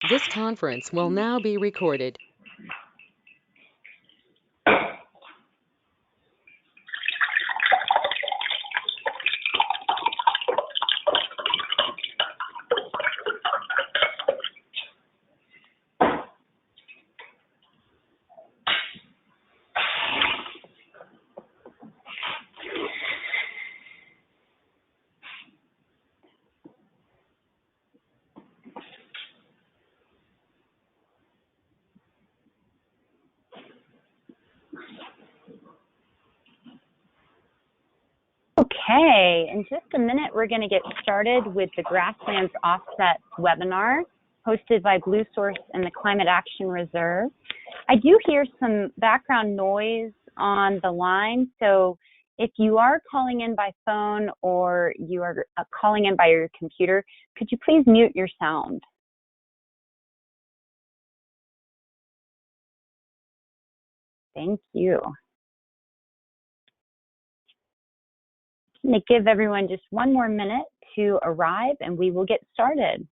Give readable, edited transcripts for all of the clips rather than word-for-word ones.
This conference will now be recorded. Okay, in just a minute, we're going to get started with the Grasslands Offset webinar hosted by Bluesource and the Climate Action Reserve. I do hear some background noise on the line, so if you are calling in by phone or you are calling in by your computer, could you please mute your sound? Thank you. I'm going to give everyone just one more minute to arrive and we will get started.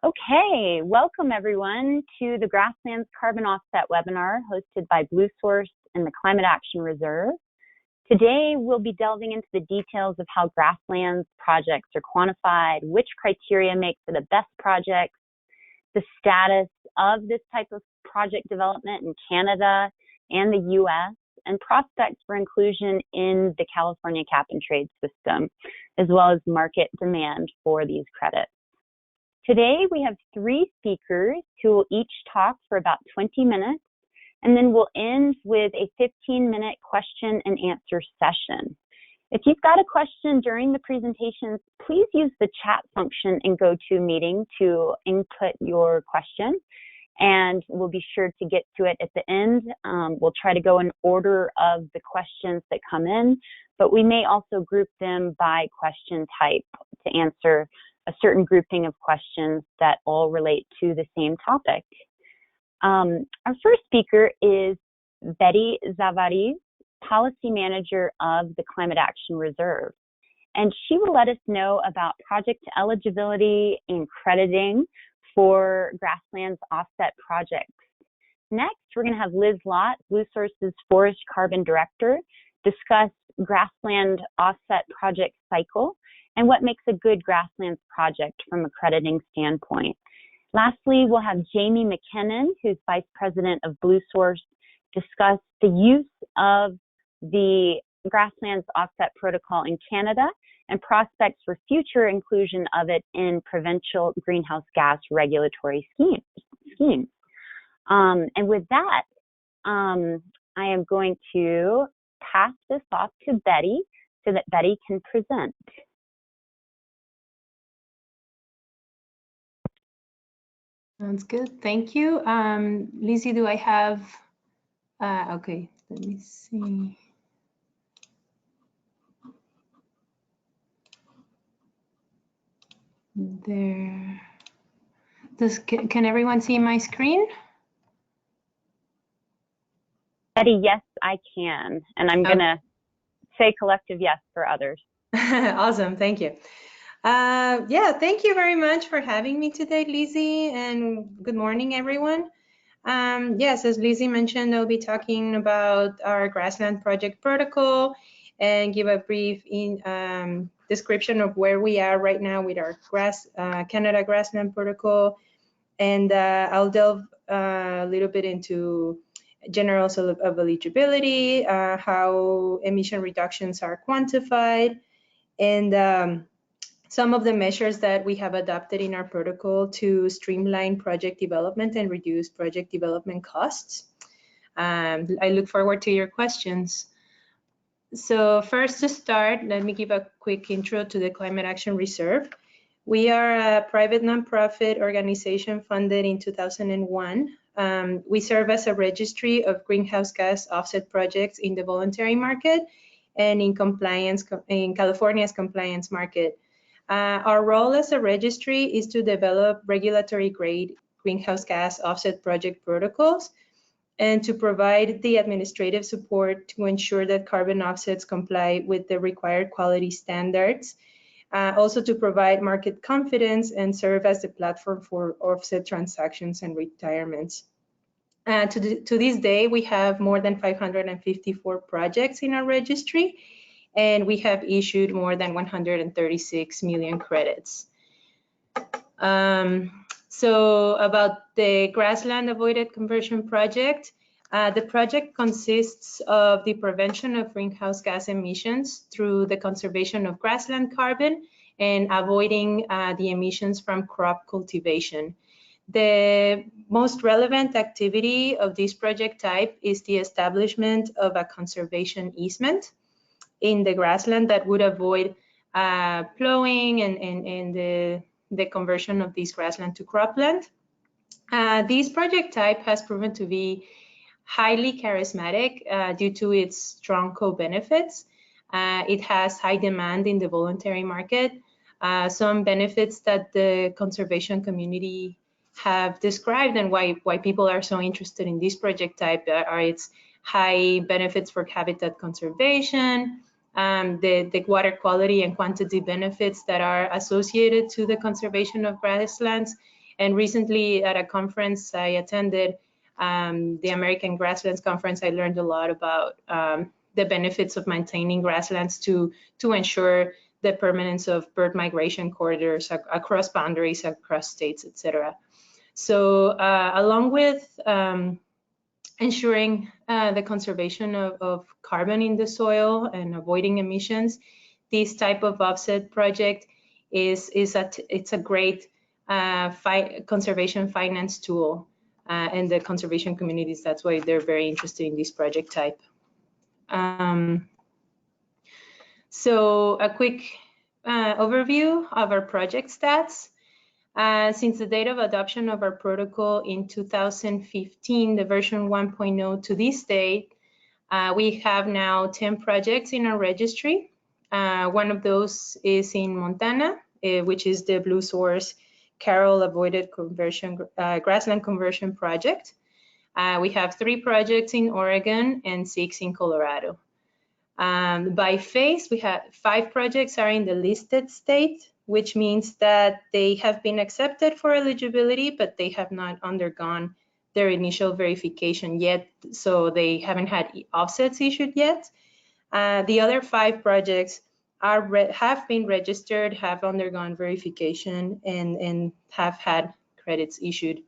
Okay, welcome everyone to the Grasslands Carbon Offset webinar hosted by Bluesource and the Climate Action Reserve. Today, we'll be delving into the details of how grasslands projects are quantified, which criteria make for the best projects, the status of this type of project development in Canada and the US, and prospects for inclusion in the California cap and trade system, as well as market demand for these credits. Today, we have 3 speakers who will each talk for about 20 minutes, and then we'll end with a 15-minute question and answer session. If you've got a question during the presentations, please use the chat function in GoToMeeting to input your question, and we'll be sure to get to it at the end. We'll try to go in order of the questions that come in, but we may also group them by question type to answer a certain grouping of questions that all relate to the same topic. Our first speaker is Betty Zavariz, Policy Manager of the Climate Action Reserve, and she will let us know about project eligibility and crediting for Grasslands Offset projects. Next, we're going to have Liz Lott, Bluesource's Forest Carbon Director, discuss Grassland Offset project cycle and what makes a good grasslands project from a crediting standpoint. Lastly, we'll have Jamie McKinnon, who's Vice President of Bluesource, discuss the use of the Grasslands Offset Protocol in Canada and prospects for future inclusion of it in provincial greenhouse gas regulatory schemes. And with that, I am going to pass this off to Betty so that Betty can present. Sounds good. Thank you. Lizzie, do I have, okay, let me see. There. Can everyone see my screen? Betty, yes, I can. And I'm going to say collective yes for others. Awesome. Thank you. Yeah, thank you very much for having me today, Lizzie, and good morning, everyone. Yes, as Lizzie mentioned, I'll be talking about our grassland project protocol and give a brief description of where we are right now with our Canada grassland protocol. And I'll delve a little bit into generals of eligibility, how emission reductions are quantified, and some of the measures that we have adopted in our protocol to streamline project development and reduce project development costs. I look forward to your questions. So first to start, let me give a quick intro to the Climate Action Reserve. We are a private nonprofit organization funded in 2001. We serve as a registry of greenhouse gas offset projects in the voluntary market and in California's compliance market. Our role as a registry is to develop regulatory grade greenhouse gas offset project protocols and to provide the administrative support to ensure that carbon offsets comply with the required quality standards. Also to provide market confidence and serve as the platform for offset transactions and retirements. To this day, we have more than 554 projects in our registry, and we have issued more than 136 million credits. So about the Grassland Avoided Conversion Project, the project consists of the prevention of greenhouse gas emissions through the conservation of grassland carbon and avoiding the emissions from crop cultivation. The most relevant activity of this project type is the establishment of a conservation easement in the grassland that would avoid plowing and the conversion of this grassland to cropland. This project type has proven to be highly charismatic due to its strong co-benefits. It has high demand in the voluntary market. Some benefits that the conservation community have described and why people are so interested in this project type are its high benefits for habitat conservation, the water quality and quantity benefits that are associated to the conservation of grasslands. And recently at a conference I attended, the American Grasslands Conference, I learned a lot about the benefits of maintaining grasslands to ensure the permanence of bird migration corridors across boundaries, across states, etc. So along with ensuring the conservation of carbon in the soil and avoiding emissions, this type of offset project it's a great conservation finance tool, and the conservation communities, that's why they're very interested in this project type. So a quick overview of our project stats. Since the date of adoption of our protocol in 2015, the version 1.0 to this date, we have now 10 projects in our registry. One of those is in Montana, which is the Bluesource Carroll Avoided Conversion Grassland Conversion Project. We have 3 projects in Oregon and 6 in Colorado. By phase, we have 5 projects are in the listed state, which means that they have been accepted for eligibility, but they have not undergone their initial verification yet, so they haven't had offsets issued yet. The other 5 projects have been registered, have undergone verification, and have had credits issued.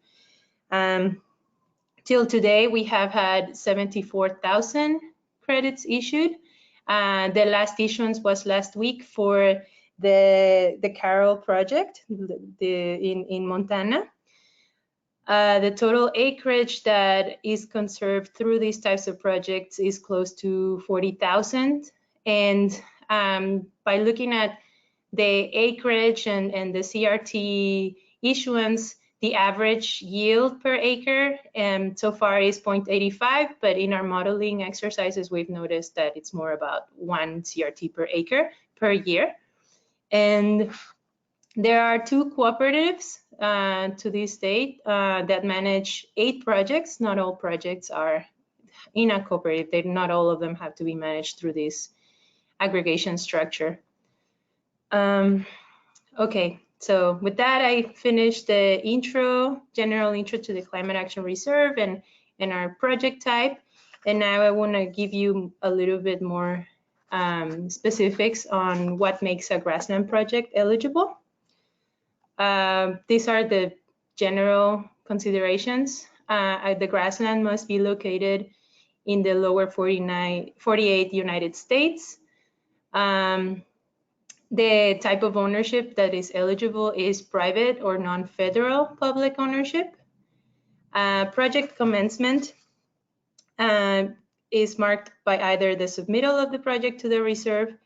Till today, we have had 74,000 credits issued. The last issuance was last week for the Carroll project in Montana. The total acreage that is conserved through these types of projects is close to 40,000. And by looking at the acreage and the CRT issuance, the average yield per acre so far is 0.85, but in our modeling exercises, we've noticed that it's more about 1 CRT per acre per year. And there are 2 cooperatives to this date that manage 8 projects. Not all projects are in a cooperative. Not all of them have to be managed through this aggregation structure. Okay, so with that, I finished the general intro to the Climate Action Reserve and our project type. And now I want to give you a little bit more specifics on what makes a grassland project eligible. These are the general considerations. The grassland must be located in the lower 48 United States. The type of ownership that is eligible is private or non-federal public ownership. Project commencement is marked by either the submittal of the project to the reserve,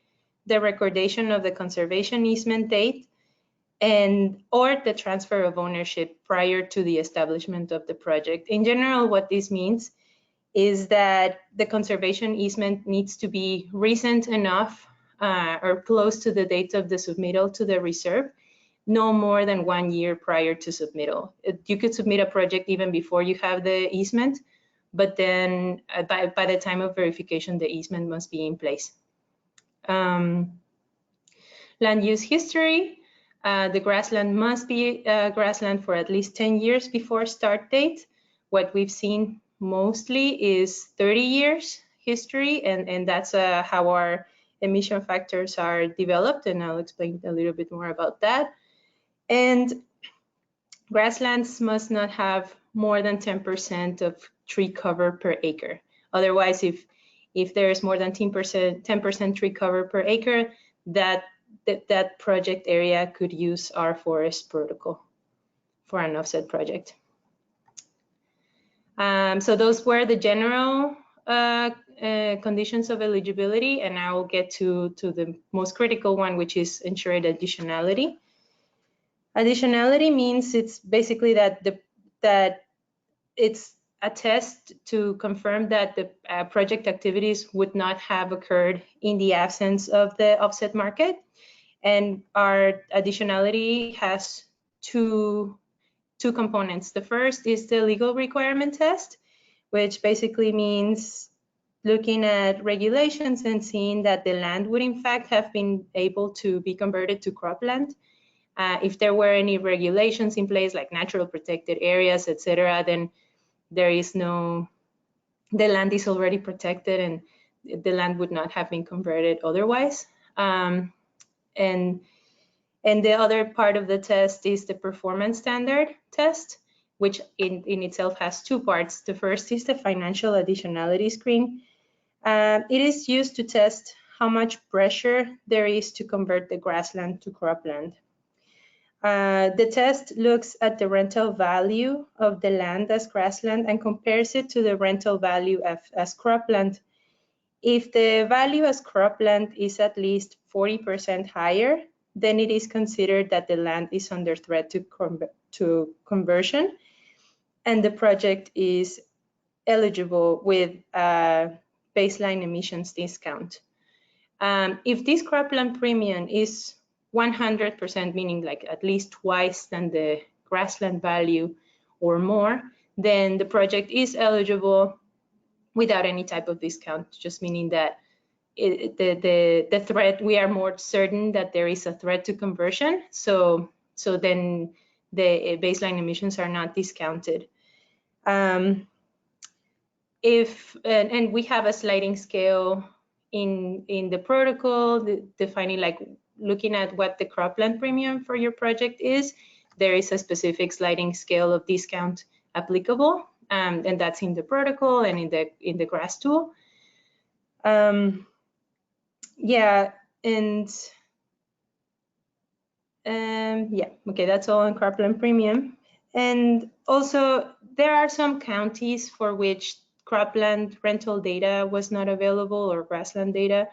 the recordation of the conservation easement date, or the transfer of ownership prior to the establishment of the project. In general, what this means is that the conservation easement needs to be recent enough or close to the date of the submittal to the reserve, no more than 1 year prior to submittal. You could submit a project even before you have the easement, but then by the time of verification, the easement must be in place. Land use history. The grassland must be grassland for at least 10 years before start date. What we've seen mostly is 30 years history, and that's how our emission factors are developed, and I'll explain a little bit more about that. And grasslands must not have more than 10% of tree cover per acre. Otherwise, if there's more than 10% tree cover per acre, that project area could use our forest protocol for an offset project. So those were the general conditions of eligibility, and I will get to the most critical one, which is ensured additionality. Additionality means it's basically that it's a test to confirm that the project activities would not have occurred in the absence of the offset market. And our additionality has two components. The first is the legal requirement test, which basically means looking at regulations and seeing that the land would in fact have been able to be converted to cropland. If there were any regulations in place, like natural protected areas, etc., then there is no, the land is already protected and the land would not have been converted otherwise. And the other part of the test is the performance standard test, which in itself has two parts. The first is the financial additionality screen. It is used to test how much pressure there is to convert the grassland to cropland. The test looks at the rental value of the land as grassland and compares it to the rental value as cropland. If the value as cropland is at least 40% higher, then it is considered that the land is under threat to conversion, and the project is eligible with a baseline emissions discount. If this cropland premium is 100%, meaning like at least twice than the grassland value or more, then the project is eligible without any type of discount, just meaning that the threat, we are more certain that there is a threat to conversion. So then the baseline emissions are not discounted. And we have a sliding scale in the protocol defining, like, looking at what the cropland premium for your project is. There is a specific sliding scale of discount applicable, and that's in the protocol and in the GRASS tool. Yeah, and yeah, okay, that's all on cropland premium. And also, there are some counties for which cropland rental data was not available, or grassland data,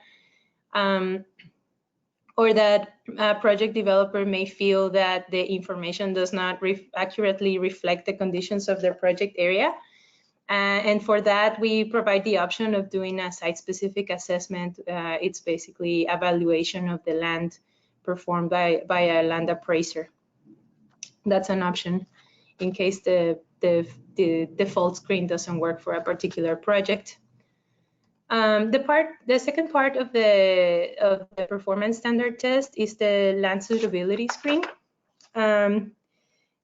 or that a project developer may feel that the information does not accurately reflect the conditions of their project area. And for that, we provide the option of doing a site-specific assessment. It's basically evaluation of the land performed by a land appraiser. That's an option in case the default screen doesn't work for a particular project. The second part of the performance standard test is the land suitability screen.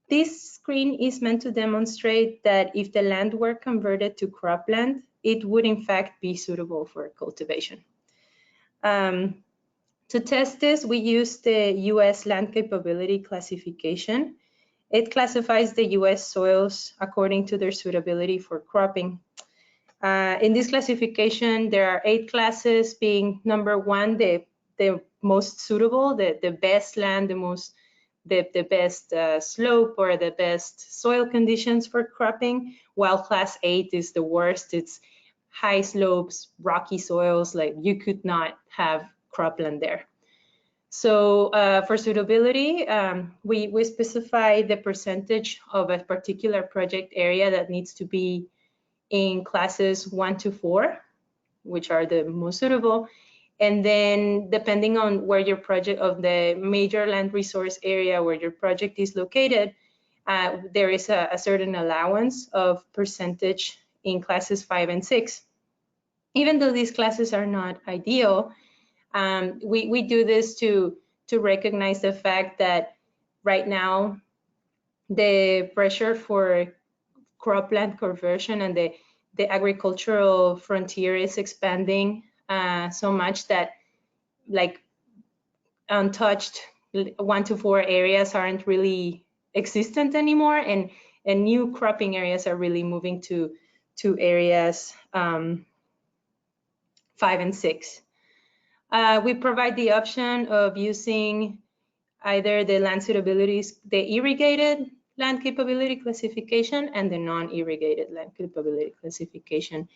This screen is meant to demonstrate that if the land were converted to cropland, it would in fact be suitable for cultivation. To test this, we use the US Land Capability Classification. It classifies the US soils according to their suitability for cropping. In this classification, there are 8 classes, being number 1, the the most suitable, the best land, the best slope or the best soil conditions for cropping, while class 8 is the worst. It's high slopes, rocky soils, like you could not have cropland there. So for suitability, we specify the percentage of a particular project area that needs to be in classes 1 to 4, which are the most suitable. And then depending on where your project of the major land resource area where your project is located, there is a certain allowance of percentage in classes 5 and 6. Even though these classes are not ideal, we do this to recognize the fact that right now the pressure for cropland conversion and the agricultural frontier is expanding so much that like untouched 1 to 4 areas aren't really existent anymore, and new cropping areas are really moving to areas 5 and 6. We provide the option of using either the land suitabilities, the irrigated land capability classification and the non-irrigated land capability classification.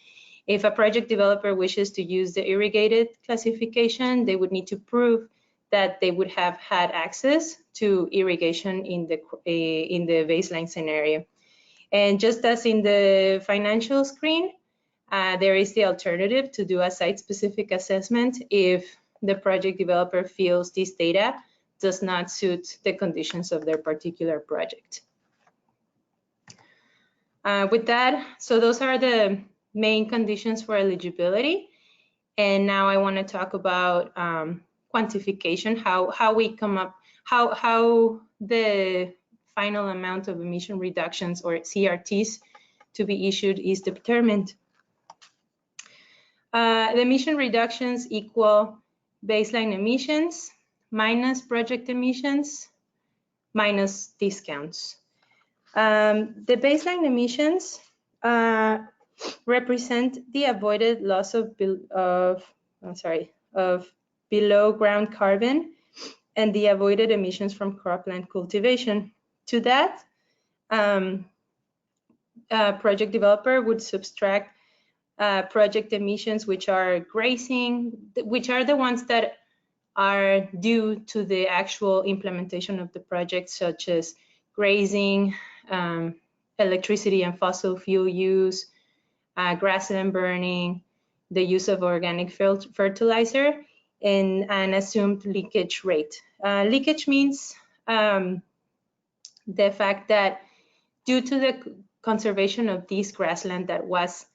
If a project developer wishes to use the irrigated classification, they would need to prove that they would have had access to irrigation in the baseline scenario. And just as in the financial screen, there is the alternative to do a site-specific assessment if the project developer feels this data does not suit the conditions of their particular project. With that, so those are the main conditions for eligibility. And now I want to talk about quantification, how we come up, how the final amount of emission reductions or CRTs to be issued is determined. The emission reductions equal baseline emissions minus project emissions minus discounts. The baseline emissions represent the avoided loss of below ground carbon and the avoided emissions from cropland cultivation. To that, project developer would subtract project emissions which are grazing, which are the ones that are due to the actual implementation of the project, such as grazing, electricity and fossil fuel use, grassland burning, the use of organic fertilizer, and an assumed leakage rate. Leakage means the fact that due to the conservation of this grassland that was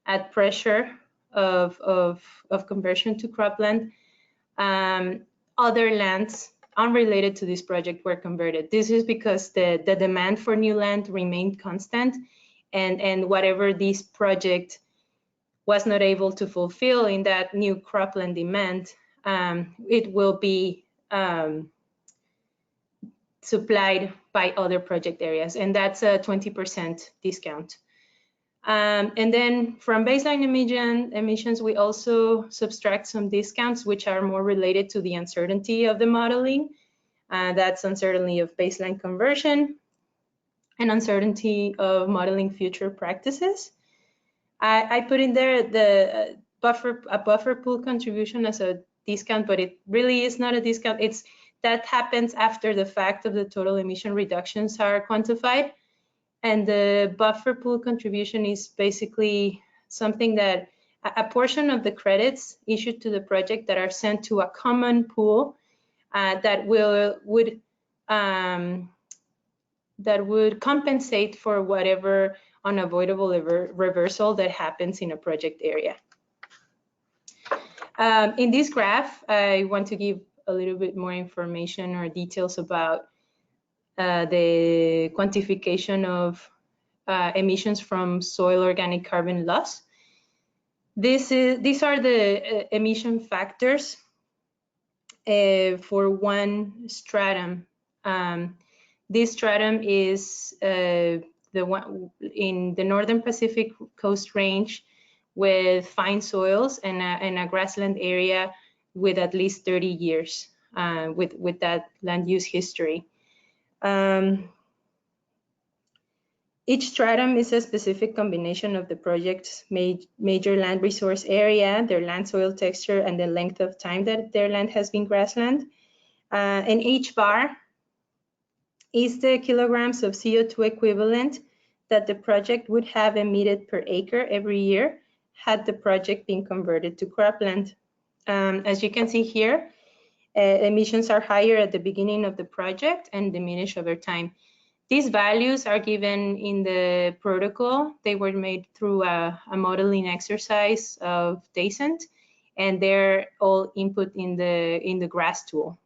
at pressure of conversion to cropland, other lands unrelated to this project were converted. This is because the demand for new land remained constant, and whatever this project was not able to fulfill in that new cropland demand, it will be supplied by other project areas, and that's a 20% discount. And then from baseline emissions, we also subtract some discounts which are more related to the uncertainty of the modeling. That's uncertainty of baseline conversion and uncertainty of modeling future practices. I put in there the buffer pool contribution as a discount, but it really is not a discount. That happens after the fact of the total emission reductions are quantified. And the buffer pool contribution is basically something that a portion of the credits issued to the project that are sent to a common pool that would compensate for whatever unavoidable reversal that happens in a project area. In this graph, I want to give a little bit more information or details about the quantification of emissions from soil organic carbon loss. These are the emission factors for one stratum. This stratum is the one in the Northern Pacific Coast Range with fine soils and a grassland area with at least 30 years with that land use history. Each stratum is a specific combination of the project's major land resource area, their land soil texture, and the length of time that their land has been grassland. And each bar is the kilograms of CO2 equivalent that the project would have emitted per acre every year had the project been converted to cropland. As you can see here, emissions are higher at the beginning of the project and diminish over time. These values are given in the protocol. They were made through a modeling exercise of Descent, and they're all input in the GRASS tool.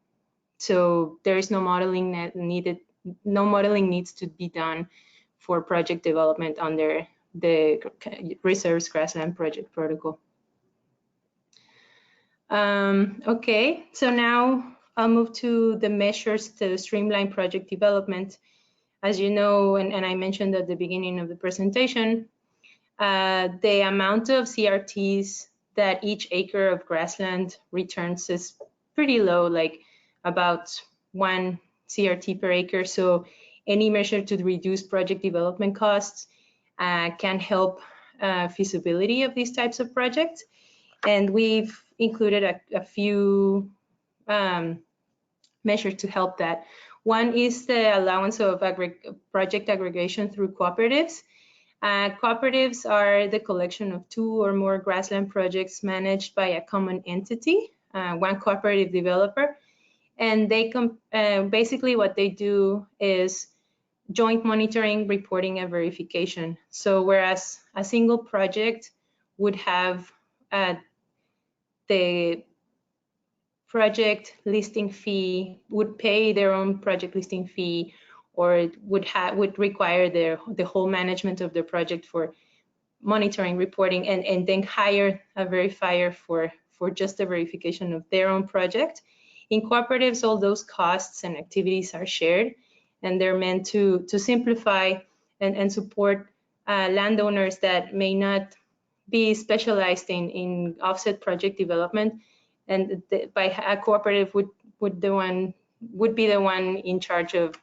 So there is no modeling needed. No modeling needs to be done for project development under the Reserves Grassland Project Protocol. Okay, so now I'll move to the measures to streamline project development. As you know, and I mentioned at the beginning of the presentation, the amount of CRTs that each acre of grassland returns is pretty low, like about 1 CRT per acre. So any measure to reduce project development costs can help feasibility of these types of projects. And we've included a few measures to help that. One is the allowance of project aggregation through cooperatives. Cooperatives are the collection of 2 or more grassland projects managed by a common entity, one cooperative developer. And they basically what they do is joint monitoring, reporting, and verification. So whereas a single project would have the project listing fee, would pay their own project listing fee, or would require the whole management of the project for monitoring, reporting, and then hire a verifier for just the verification of their own project. In cooperatives, all those costs and activities are shared, and they're meant to simplify and support landowners that may not be specialized in offset project development. And by a cooperative would be the one in charge of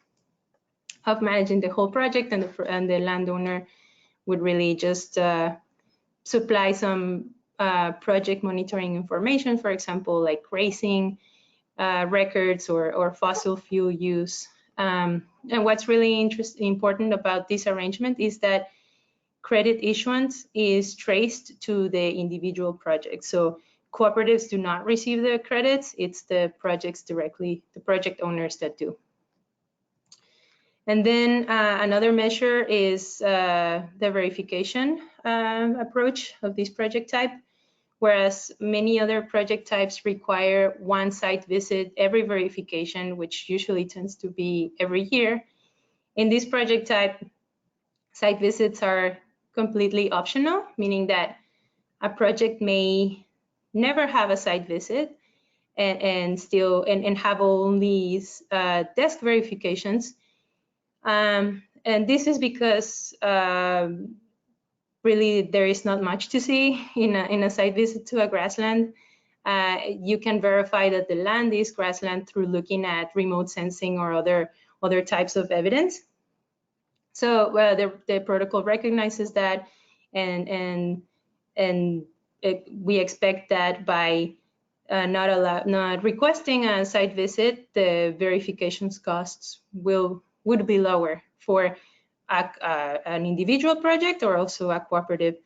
managing the whole project, and the landowner would really just supply some project monitoring information, for example, like grazing records or fossil fuel use. And what's really important about this arrangement is that credit issuance is traced to the individual project. So cooperatives do not receive the credits, it's the projects directly, the project owners that do. And then another measure is the verification approach of this project type. Whereas many other project types require one site visit every verification, which usually tends to be every year. In this project type, site visits are completely optional, meaning that a project may never have a site visit and have only desk verifications. And this is because really there is not much to see in a site visit to a grassland. You can verify that the land is grassland through looking at remote sensing or other types of evidence. So the protocol recognizes that, and we expect that by not requesting a site visit, the verifications costs would be lower for an individual project or also a cooperative.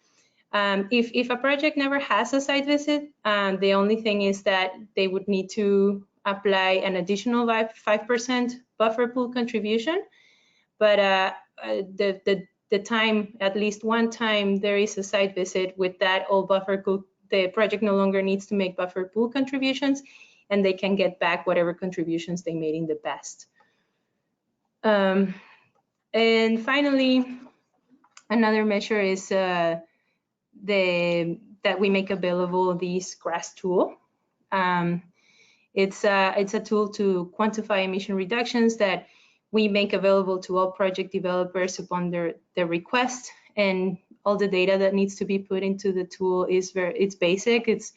If a project never has a site visit, the only thing is that they would need to apply an additional 5% buffer pool contribution. But the time, at least one time there is a site visit, with that all buffer pool, the project no longer needs to make buffer pool contributions, and they can get back whatever contributions they made in the past. And finally, another measure is that we make available this GRASS tool. It's a tool to quantify emission reductions that we make available to all project developers upon their request, and all the data that needs to be put into the tool is it's basic. It's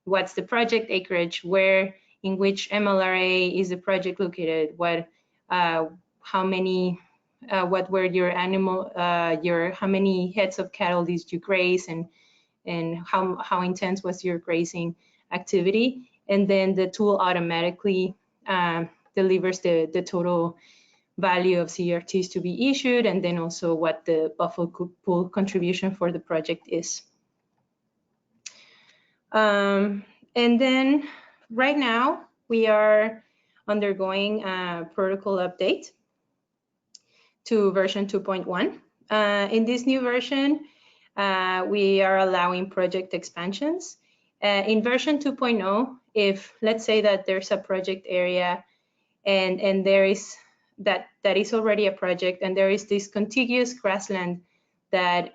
what's the project acreage, where, in which MLRA is the project located, what, how many, what were your animal, how many heads of cattle did you graze, and how intense was your grazing activity. And then the tool automatically delivers the total value of CRTs to be issued, and then also what the buffer pool contribution for the project is. And then right now we are undergoing a protocol update to version 2.1. In this new version, we are allowing project expansions. In version 2.0, if let's say that there's a project area and there is that is already a project, and there is this contiguous grassland that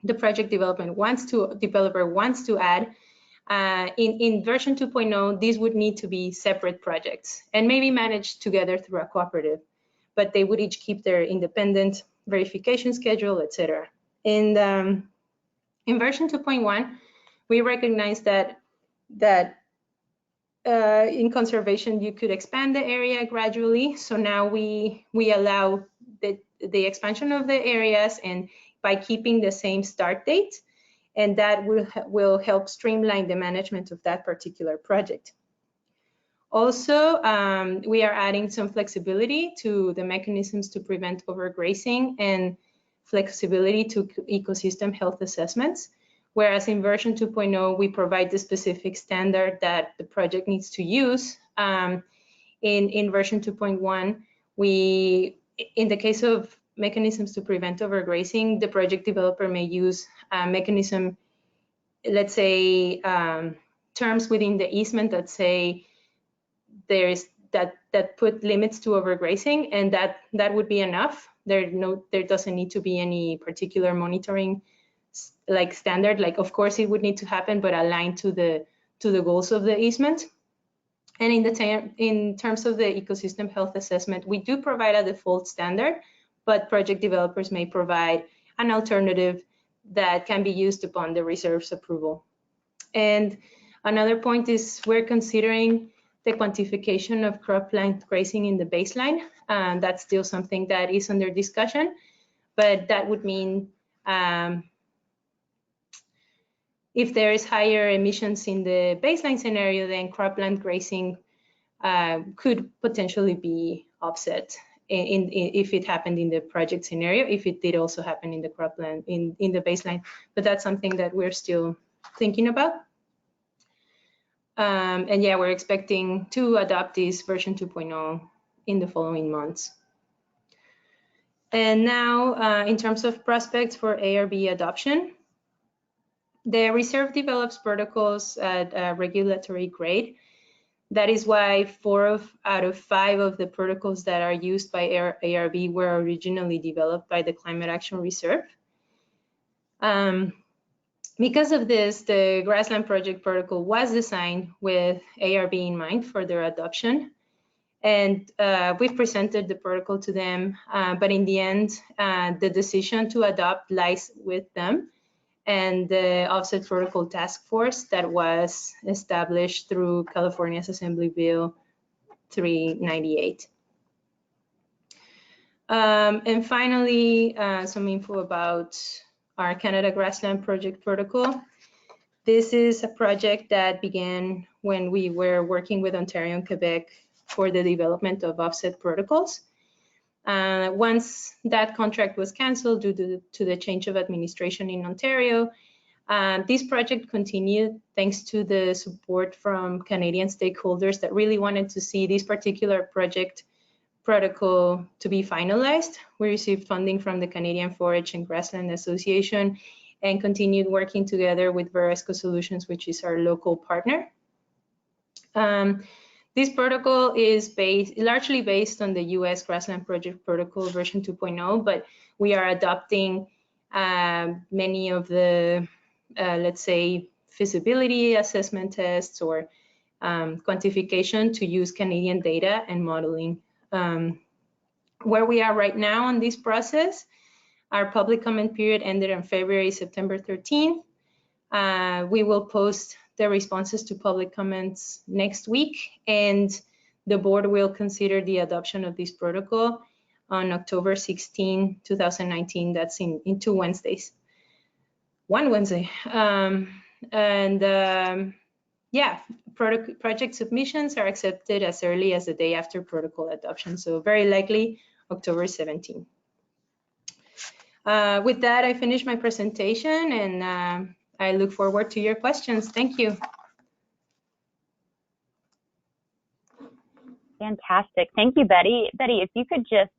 the project developer wants to add, in version 2.0, these would need to be separate projects and maybe managed together through a cooperative, but they would each keep their independent verification schedule, etc. And in version 2.1, we recognize that in conservation, you could expand the area gradually. So now we allow the expansion of the areas, and by keeping the same start date, and that will help streamline the management of that particular project. Also, we are adding some flexibility to the mechanisms to prevent overgrazing and flexibility to ecosystem health assessments. Whereas in version 2.0, we provide the specific standard that the project needs to use. In version 2.1, in the case of mechanisms to prevent overgrazing, the project developer may use a mechanism, let's say, terms within the easement that say that put limits to overgrazing, and that would be enough. There doesn't need to be any particular monitoring like standard. Like, of course it would need to happen, but aligned to the goals of the easement. And in terms of the ecosystem health assessment, we do provide a default standard, but project developers may provide an alternative that can be used upon the reserve's approval. And another point is we're considering the quantification of cropland grazing in the baseline. That's still something that is under discussion, but that would mean if there is higher emissions in the baseline scenario, then cropland grazing could potentially be offset if it happened in the project scenario, if it did also happen in the cropland in the baseline. But that's something that we're still thinking about. And yeah, we're expecting to adopt this version 2.0 in the following months. And now, in terms of prospects for ARB adoption, the reserve develops protocols at a regulatory grade. That is why 4 out of 5 of the protocols that are used by ARB were originally developed by the Climate Action Reserve. Because of this, the Grassland Project Protocol was designed with ARB in mind for their adoption. And we've presented the protocol to them, but in the end, the decision to adopt lies with them and the Offset Protocol Task Force that was established through California's Assembly Bill 398. And finally, some info about our Canada Grassland Project Protocol. This is a project that began when we were working with Ontario and Quebec for the development of offset protocols. Once that contract was canceled due to the change of administration in Ontario, this project continued thanks to the support from Canadian stakeholders that really wanted to see this particular project protocol to be finalized. We received funding from the Canadian Forage and Grassland Association and continued working together with Veresco Solutions, which is our local partner. This protocol is largely based on the US Grassland Project Protocol version 2.0, but we are adopting many of the, let's say, feasibility assessment tests or quantification to use Canadian data and modeling. Where we are right now on this process, our public comment period ended on September 13th. We will post the responses to public comments next week, and the board will consider the adoption of this protocol on October 16, 2019. That's in 2 Wednesdays. One Wednesday. Yeah, project submissions are accepted as early as the day after protocol adoption, so very likely October 17. With that, I finish my presentation, and I look forward to your questions. Thank you. Fantastic. Thank you, Betty. Betty, if you could just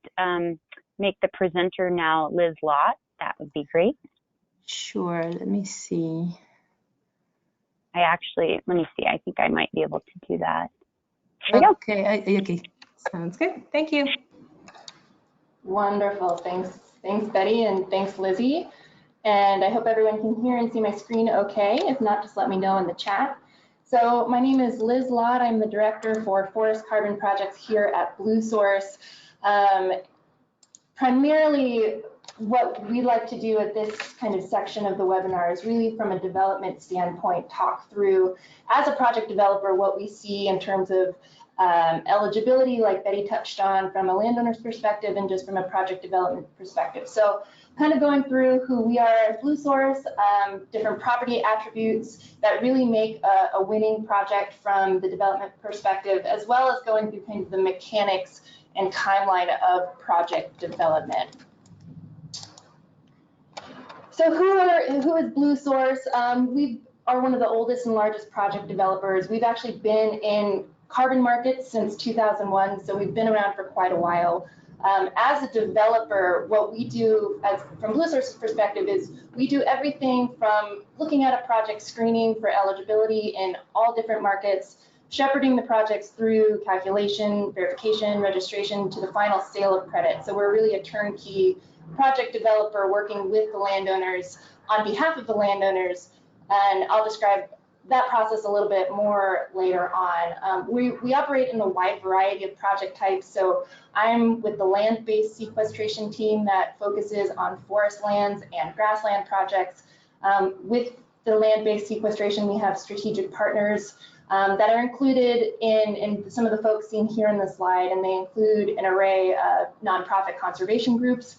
make the presenter now Liz Lott, that would be great. Sure, let me see. Let me see. I think I might be able to do that. There we go. Okay, sounds good. Thank you. Wonderful. Thanks, Betty, and thanks, Lizzie. And I hope everyone can hear and see my screen okay. If not, just let me know in the chat. So my name is Liz Lott. I'm the Director for Forest Carbon Projects here at Bluesource. Primarily, what we like to do at this kind of section of the webinar is really from a development standpoint, talk through, as a project developer, what we see in terms of eligibility, like Betty touched on, from a landowner's perspective and just from a project development perspective. So kind of going through who we are at Bluesource, different property attributes that really make a winning project from the development perspective, as well as going through kind of the mechanics and timeline of project development. So who is Bluesource? We are one of the oldest and largest project developers. We've actually been in carbon markets since 2001, so we've been around for quite a while. As a developer, what we do from Bluesource's perspective is we do everything from looking at a project, screening for eligibility in all different markets, shepherding the projects through calculation, verification, registration, to the final sale of credit. So we're really a turnkey project developer working with the landowners on behalf of the landowners, and I'll describe that process a little bit more later on. We operate in a wide variety of project types, so I'm with the land-based sequestration team that focuses on forest lands and grassland projects. With the land-based sequestration, we have strategic partners that are included in some of the folks seen here in the slide, and they include an array of nonprofit conservation groups,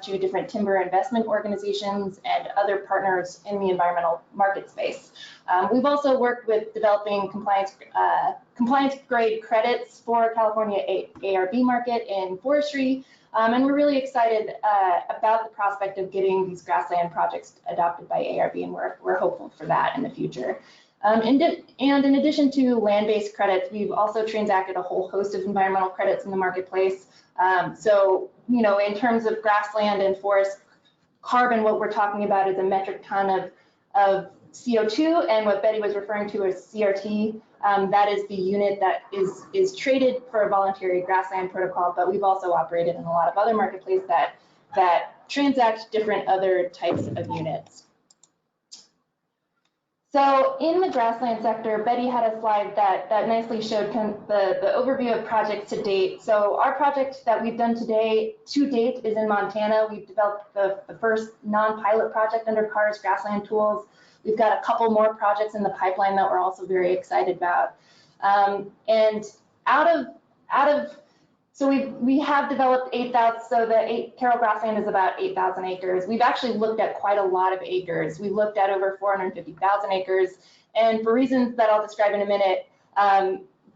to different timber investment organizations and other partners in the environmental market space. We've also worked with developing compliance grade credits for California ARB market in forestry, and we're really excited about the prospect of getting these grassland projects adopted by ARB, and we're hopeful for that in the future. And in addition to land-based credits, we've also transacted a whole host of environmental credits in the marketplace. So, you know, in terms of grassland and forest carbon, what we're talking about is a metric ton of CO2, and what Betty was referring to as CRT. That is the unit that is traded for a voluntary grassland protocol, but we've also operated in a lot of other marketplaces that transact different other types of units. So in the grassland sector, Betty had a slide that nicely showed the overview of projects to date. So our project that we've done to date is in Montana. We've developed the first non-pilot project under CAR's grassland tools. We've got a couple more projects in the pipeline that we're also very excited about. And so we have developed 8,000, so the Carroll grassland is about 8,000 acres. We've actually looked at quite a lot of acres. We've looked at over 450,000 acres, and for reasons that I'll describe in a minute,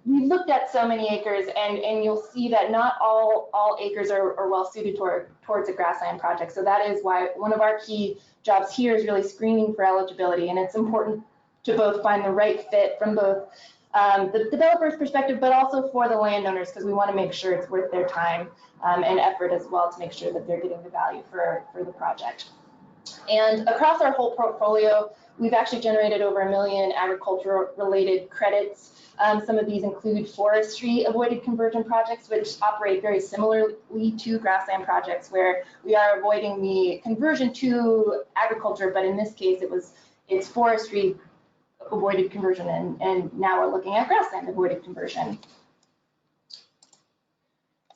we looked at so many acres, and you'll see that not all acres are well suited towards a grassland project. So that is why one of our key jobs here is really screening for eligibility, and it's important to both find the right fit from both the developer's perspective, but also for the landowners, because we want to make sure it's worth their time and effort as well to make sure that they're getting the value for the project. And across our whole portfolio, we've actually generated over 1 million agricultural-related credits. Some of these include forestry avoided conversion projects, which operate very similarly to grassland projects, where we are avoiding the conversion to agriculture, but in this case, it's forestry avoided conversion, and now we're looking at grassland avoided conversion.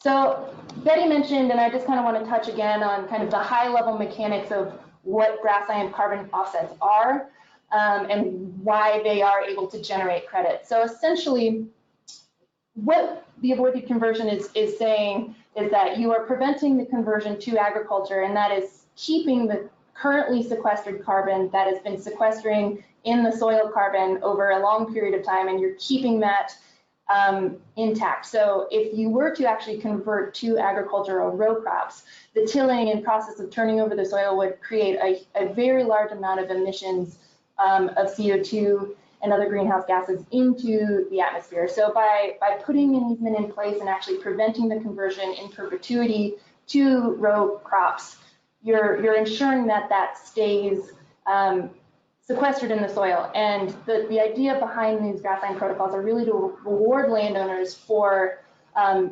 So Betty mentioned, and I just kind of want to touch again on kind of the high level mechanics of what grassland carbon offsets are. and why they are able to generate credit. So essentially, what the avoided conversion is saying is that you are preventing the conversion to agriculture, and that is keeping the currently sequestered carbon that has been sequestering in the soil carbon over a long period of time, and you're keeping that intact. So if you were to actually convert to agricultural row crops, the tilling and process of turning over the soil would create a very large amount of emissions of CO2 and other greenhouse gases into the atmosphere. So by putting an easement in place and actually preventing the conversion in perpetuity to row crops, you're ensuring that that stays sequestered in the soil. And the idea behind these grassland protocols are really to reward landowners for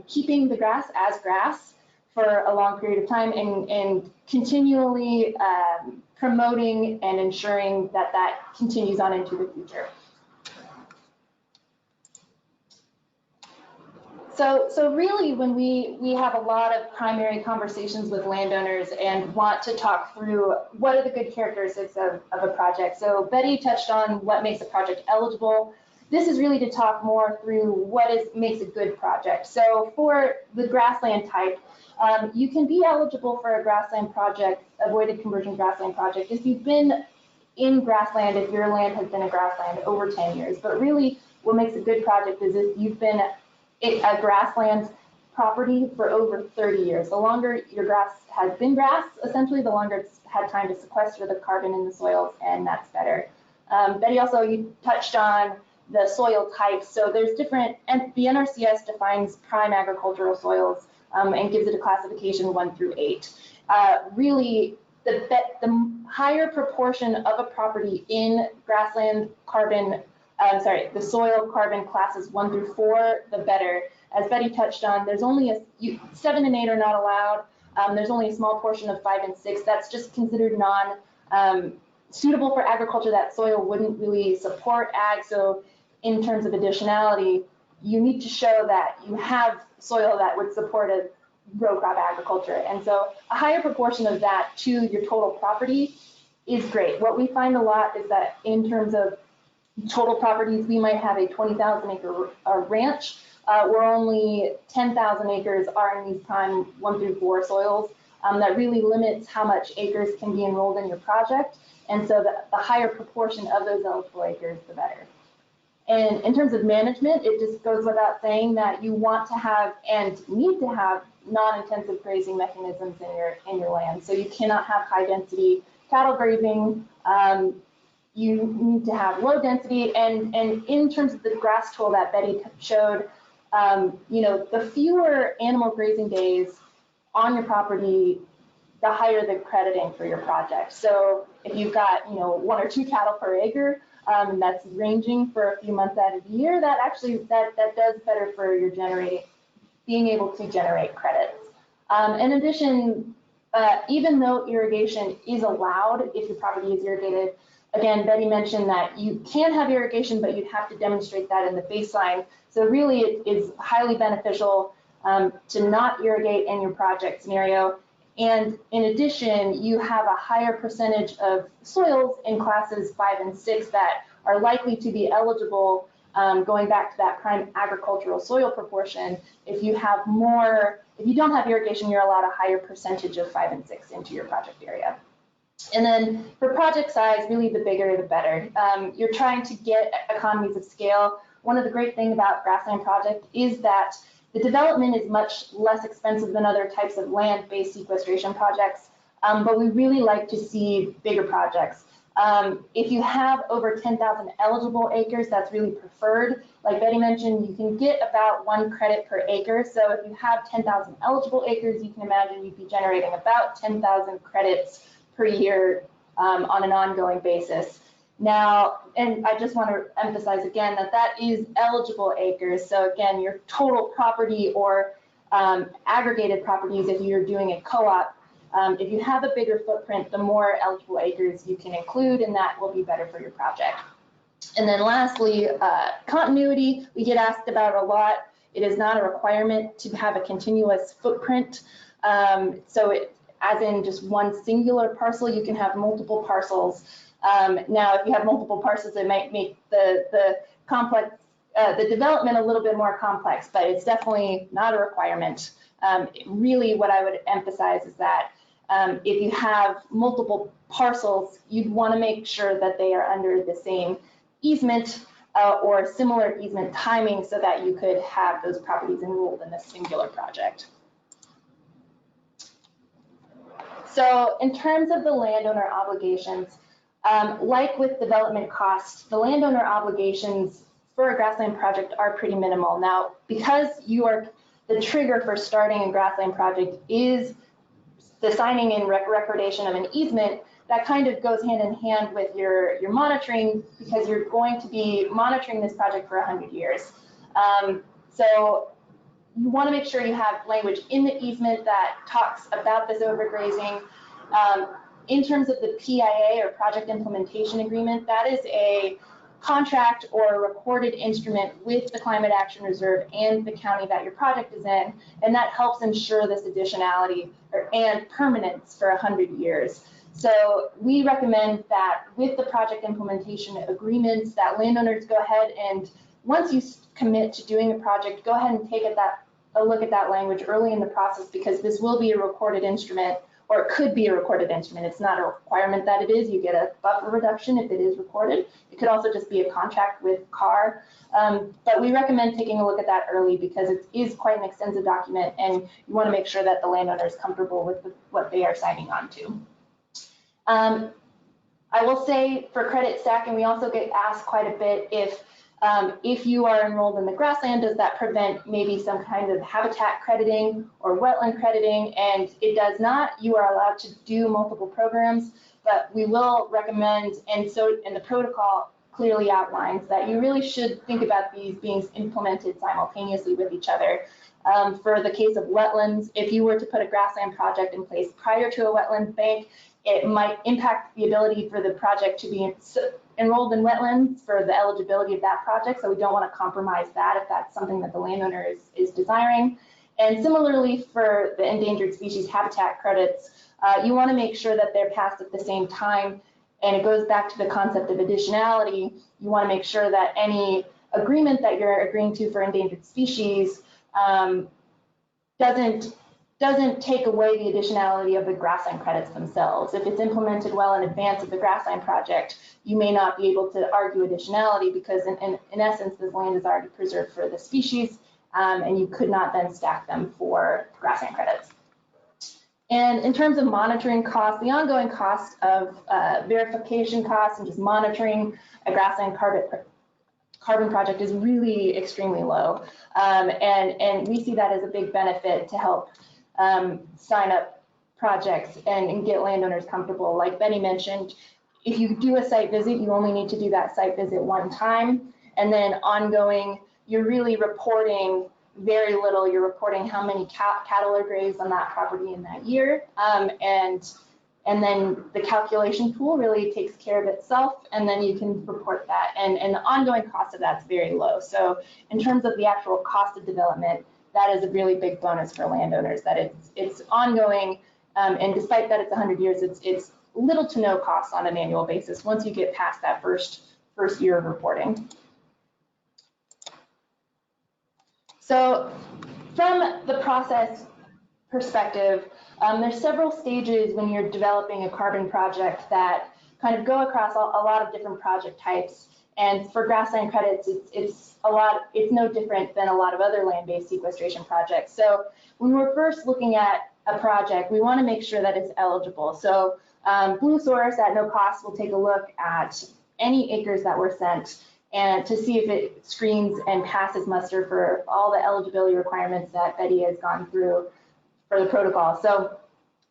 keeping the grass as grass for a long period of time and continually promoting and ensuring that that continues on into the future. So really, when we have a lot of primary conversations with landowners and want to talk through what are the good characteristics of a project. So Betty touched on what makes a project eligible. This is really to talk more through what makes a good project. So for the grassland type, you can be eligible for a grassland project, avoided conversion grassland project, if you've been in grassland, if your land has been a grassland over 10 years. But really, what makes a good project is if you've been a grassland property for over 30 years. The longer your grass has been grass, essentially, the longer it's had time to sequester the carbon in the soils, and that's better. Betty, also, you touched on the soil types. So there's different, and the NRCS defines prime agricultural soils and gives it a classification 1 through 8. Really, the higher proportion of a property in grassland carbon the soil carbon classes 1 through 4, the better. As Betty touched on, there's only 7 and 8 are not allowed. There's only a small portion of 5 and 6 that's just considered suitable for agriculture. That soil wouldn't really support ag. So in terms of additionality, you need to show that you have soil that would support a row crop agriculture. And so a higher proportion of that to your total property is great. What we find a lot is that in terms of total properties, we might have a 20,000 acre ranch where only 10,000 acres are in these prime 1 through 4 soils. That really limits how much acres can be enrolled in your project. And so the higher proportion of those eligible acres, the better. And in terms of management, it just goes without saying that you want to have and need to have non-intensive grazing mechanisms in your land. So you cannot have high density cattle grazing. You need to have low density, and in terms of the grass tool that Betty showed, the fewer animal grazing days on your property, the higher the crediting for your project. So if you've got 1 or 2 cattle per acre, that's ranging for a few months out of the year, that does better for your being able to generate credits. In addition, even though irrigation is allowed if your property is irrigated, again, Betty mentioned that you can have irrigation, but you'd have to demonstrate that in the baseline. So really, it is highly beneficial to not irrigate in your project scenario. And in addition, you have a higher percentage of soils in classes 5 and 6 that are likely to be eligible, going back to that prime agricultural soil proportion. If you don't have irrigation, you're allowed a higher percentage of 5 and 6 into your project area. And then for project size, really the bigger the better. You're trying to get economies of scale. One of the great things about grassland project is that the development is much less expensive than other types of land-based sequestration projects, but we really like to see bigger projects. If you have over 10,000 eligible acres, that's really preferred. Like Betty mentioned, you can get about 1 credit per acre. So if you have 10,000 eligible acres, you can imagine you'd be generating about 10,000 credits per year on an ongoing basis. Now, and I just want to emphasize again that is eligible acres. So again, your total property or aggregated properties, if you're doing a co-op, if you have a bigger footprint, the more eligible acres you can include, and that will be better for your project. And then lastly, continuity, we get asked about a lot. It is not a requirement to have a continuous footprint. As in just one singular parcel, you can have multiple parcels. Now, if you have multiple parcels, it might make the development a little bit more complex, but it's definitely not a requirement. Really, what I would emphasize is that if you have multiple parcels, you'd want to make sure that they are under the same easement or similar easement timing so that you could have those properties enrolled in a singular project. So in terms of the landowner obligations, like with development costs, the landowner obligations for a grassland project are pretty minimal. Now, because the trigger for starting a grassland project is the signing and recordation of an easement, that kind of goes hand in hand with your monitoring, because you're going to be monitoring this project for 100 years. So you want to make sure you have language in the easement that talks about this overgrazing. In terms of the PIA, or Project Implementation Agreement, that is a contract or a recorded instrument with the Climate Action Reserve and the county that your project is in, and that helps ensure this additionality and permanence for 100 years. So we recommend that with the project implementation agreements, that landowners go ahead and, once you commit to doing a project, go ahead and take a look at that language early in the process, because this will be a recorded instrument, or it could be a recorded instrument. It's not a requirement that it is. You get a buffer reduction if it is recorded. It could also just be a contract with CAR. But we recommend taking a look at that early, because it is quite an extensive document, and you want to make sure that the landowner is comfortable with what they are signing on to. I will say, for credit stacking, we also get asked quite a bit if you are enrolled in the grassland, does that prevent maybe some kind of habitat crediting or wetland crediting? And it does not. You are allowed to do multiple programs, but we will recommend, and the protocol clearly outlines that you really should think about these being implemented simultaneously with each other. For the case of wetlands, if you were to put a grassland project in place prior to a wetland bank, it might impact the ability for the project to be enrolled in wetlands for the eligibility of that project. So we don't want to compromise that if that's something that the landowner is desiring. And similarly, for the endangered species habitat credits, you want to make sure that they're passed at the same time. And it goes back to the concept of additionality. You want to make sure that any agreement that you're agreeing to for endangered species doesn't take away the additionality of the grassland credits themselves. If it's implemented well in advance of the grassland project, you may not be able to argue additionality, because in essence, this land is already preserved for the species, and you could not then stack them for grassland credits. And in terms of monitoring costs, the ongoing cost of verification costs and just monitoring a grassland carbon project is really extremely low. And we see that as a big benefit to help sign up projects and get landowners comfortable. Like Betty mentioned, if you do a site visit, you only need to do that site visit one time, and then ongoing, you're really reporting very little. You're reporting how many cattle are grazed on that property in that year, and then the calculation tool really takes care of itself, and then you can report that, and the ongoing cost of that's very low. So in terms of the actual cost of development, that is a really big bonus for landowners, that it's ongoing, and despite that it's 100 years, it's little to no cost on an annual basis once you get past that first year of reporting. So from the process perspective, there's several stages when you're developing a carbon project that kind of go across a lot of different project types. And for grassland credits, it's no different than a lot of other land-based sequestration projects. So when we're first looking at a project, we want to make sure that it's eligible. So Bluesource at no cost will take a look at any acres that were sent and to see if it screens and passes muster for all the eligibility requirements that Betty has gone through for the protocol. So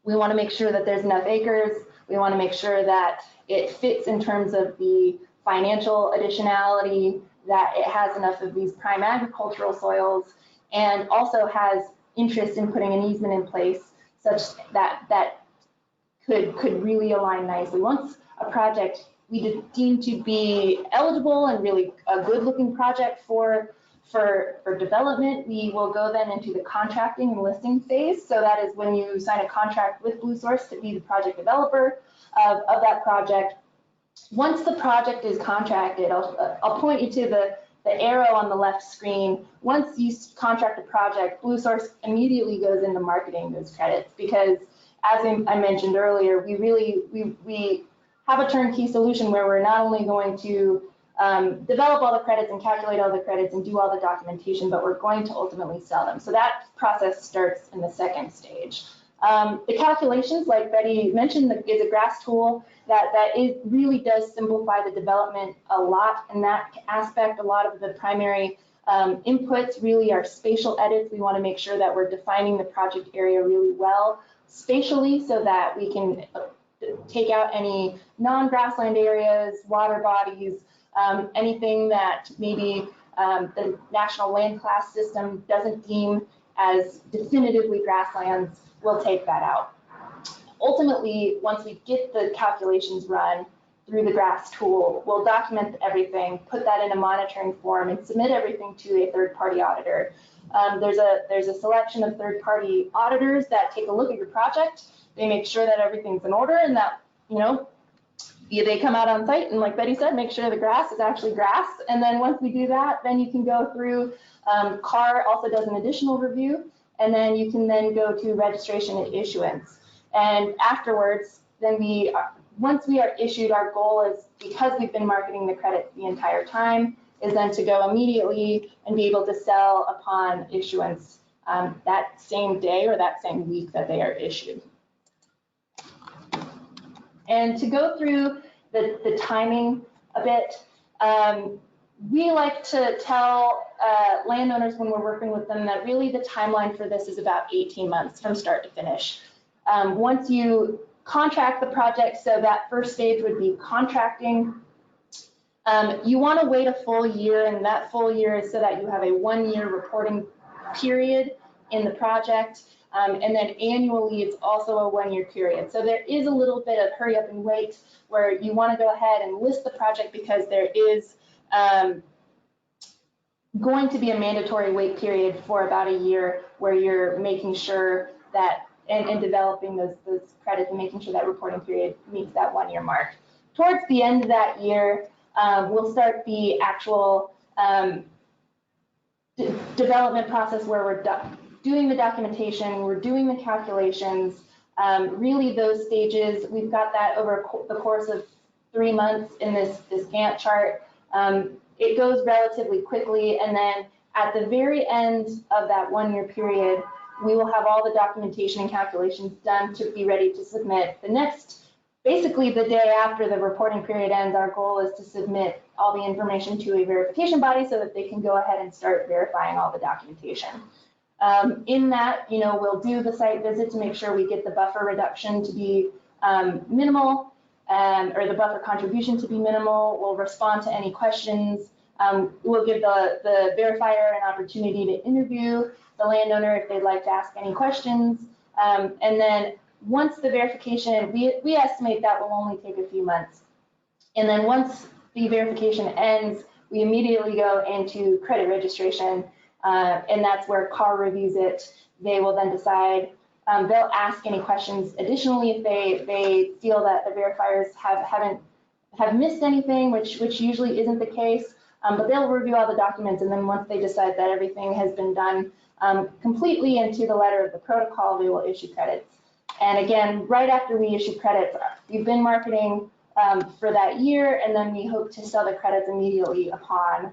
we want to make sure that there's enough acres. We want to make sure that it fits in terms of the financial additionality, that it has enough of these prime agricultural soils, and also has interest in putting an easement in place such that could really align nicely. Once a project we deem to be eligible and really a good looking project for development, we will go then into the contracting and listing phase. So that is when you sign a contract with Bluesource to be the project developer of that project. once the project is contracted, I'll point you to the arrow on the left screen. Once you contract a project, Bluesource immediately goes into marketing those credits because, as I mentioned earlier, we have a turnkey solution where we're not only going to develop all the credits and calculate all the credits and do all the documentation, but we're going to ultimately sell them. So that process starts in the second stage. The calculations, like Betty mentioned, is a GRASS tool that really does simplify the development a lot in that aspect. A lot of the primary inputs really are spatial edits. We want to make sure that we're defining the project area really well spatially so that we can take out any non-grassland areas, water bodies, anything that maybe the National Land Class System doesn't deem as definitively grasslands. We'll take that out. Ultimately, once we get the calculations run through the GRASS tool, we'll document everything, put that in a monitoring form, and submit everything to a third-party auditor. There's a selection of third-party auditors that take a look at your project. They make sure that everything's in order and that, they come out on site and, like Betty said, make sure the grass is actually grass. And then once we do that, then you can go through, CAR also does an additional review, and then you can then go to registration and issuance. And afterwards, then once we are issued, our goal is, because we've been marketing the credit the entire time, is then to go immediately and be able to sell upon issuance that same day or that same week that they are issued. And to go through the timing a bit, we like to tell landowners when we're working with them that really the timeline for this is about 18 months from start to finish. Once you contract the project, so that first stage would be contracting, you want to wait a full year, and that full year is so that you have a 1-year reporting period in the project. And then annually, it's also a 1-year period. So there is a little bit of hurry up and wait where you want to go ahead and list the project because there is going to be a mandatory wait period for about a year where you're making sure that, and developing those credits and making sure that reporting period meets that 1-year mark. Towards the end of that year, we'll start the actual development process where we're doing the documentation, we're doing the calculations. Really those stages, we've got that over the course of 3 months in this Gantt chart. It goes relatively quickly, and then at the very end of that 1-year period, we will have all the documentation and calculations done to be ready to submit. The next, basically the day after the reporting period ends, our goal is to submit all the information to a verification body so that they can go ahead and start verifying all the documentation. In that, we'll do the site visit to make sure we get the buffer reduction to be minimal, or the buffer contribution to be minimal. We'll respond to any questions. We'll give the verifier an opportunity to interview the landowner if they'd like to ask any questions. And then once the verification, we estimate that will only take a few months. And then once the verification ends, we immediately go into credit registration. And that's where CAR reviews it. They will then decide, they'll ask any questions additionally if they feel that the verifiers have missed anything, which usually isn't the case, but they'll review all the documents, and then once they decide that everything has been done completely and to the letter of the protocol, they will issue credits. And again, right after we issue credits, we've been marketing for that year, and then we hope to sell the credits immediately upon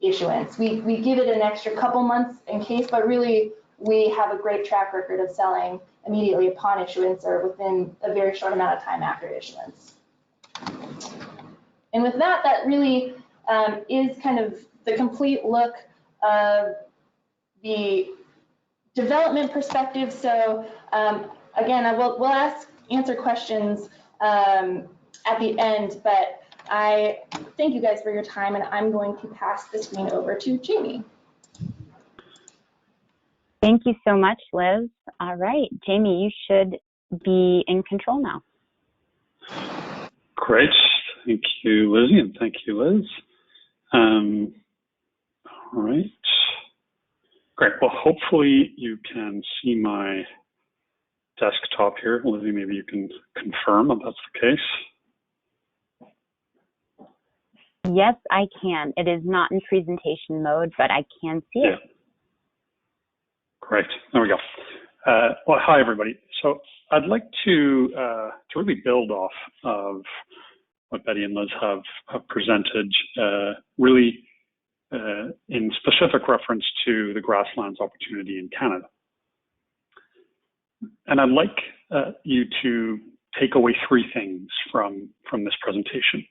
issuance. We give it an extra couple months in case, but really we have a great track record of selling immediately upon issuance or within a very short amount of time after issuance. And with that, that really is kind of the complete look of the development perspective. So again, we'll answer questions at the end, but I thank you guys for your time, and I'm going to pass the screen over to Jamie. Thank you so much, Liz. All right, Jamie, you should be in control now. Great. Thank you, Lizzie, and thank you, Liz. All right. Great. Well, hopefully you can see my desktop here. Lizzie, maybe you can confirm if that's the case. Yes, I can. It is not in presentation mode, but I can see it. Great. There we go. Well, hi, everybody. So I'd like to really build off of what Betty and Liz have presented, really in specific reference to the grasslands opportunity in Canada. And I'd like you to take away three things from this presentation.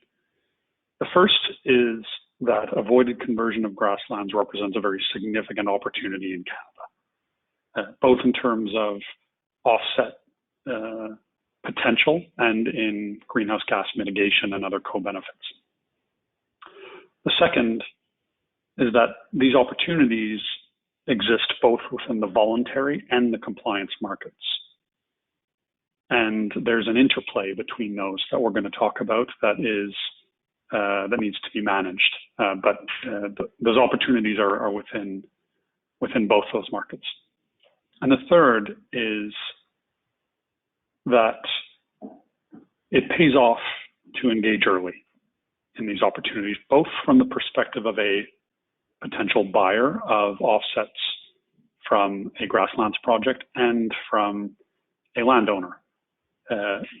The first is that avoided conversion of grasslands represents a very significant opportunity in Canada, both in terms of offset potential and in greenhouse gas mitigation and other co-benefits. The second is that these opportunities exist both within the voluntary and the compliance markets. And there's an interplay between those that we're going to talk about that needs to be managed. But those opportunities are within both those markets. And the third is that it pays off to engage early in these opportunities, both from the perspective of a potential buyer of offsets from a grasslands project and from a landowner.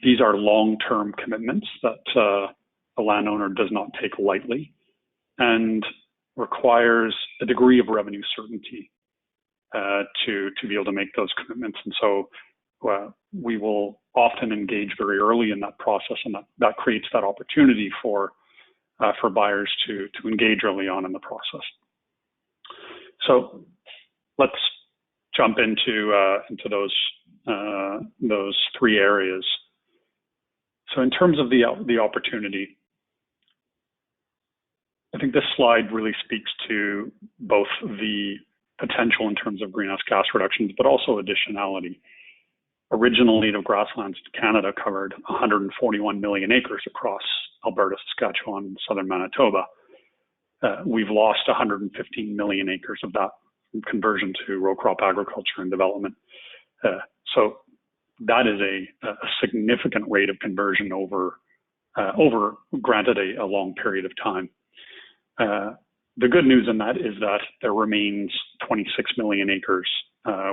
These are long-term commitments that a landowner does not take lightly and requires a degree of revenue certainty to be able to make those commitments. And so we will often engage very early in that process, and that creates that opportunity for buyers to engage early on in the process. So let's jump into those three areas. So in terms of the opportunity, I think this slide really speaks to both the potential in terms of greenhouse gas reductions, but also additionality. Original native grasslands in Canada covered 141 million acres across Alberta, Saskatchewan, and southern Manitoba. We've lost 115 million acres of that from conversion to row crop agriculture and development. So that is a significant rate of conversion over granted a long period of time. The good news in that is that there remains 26 million acres,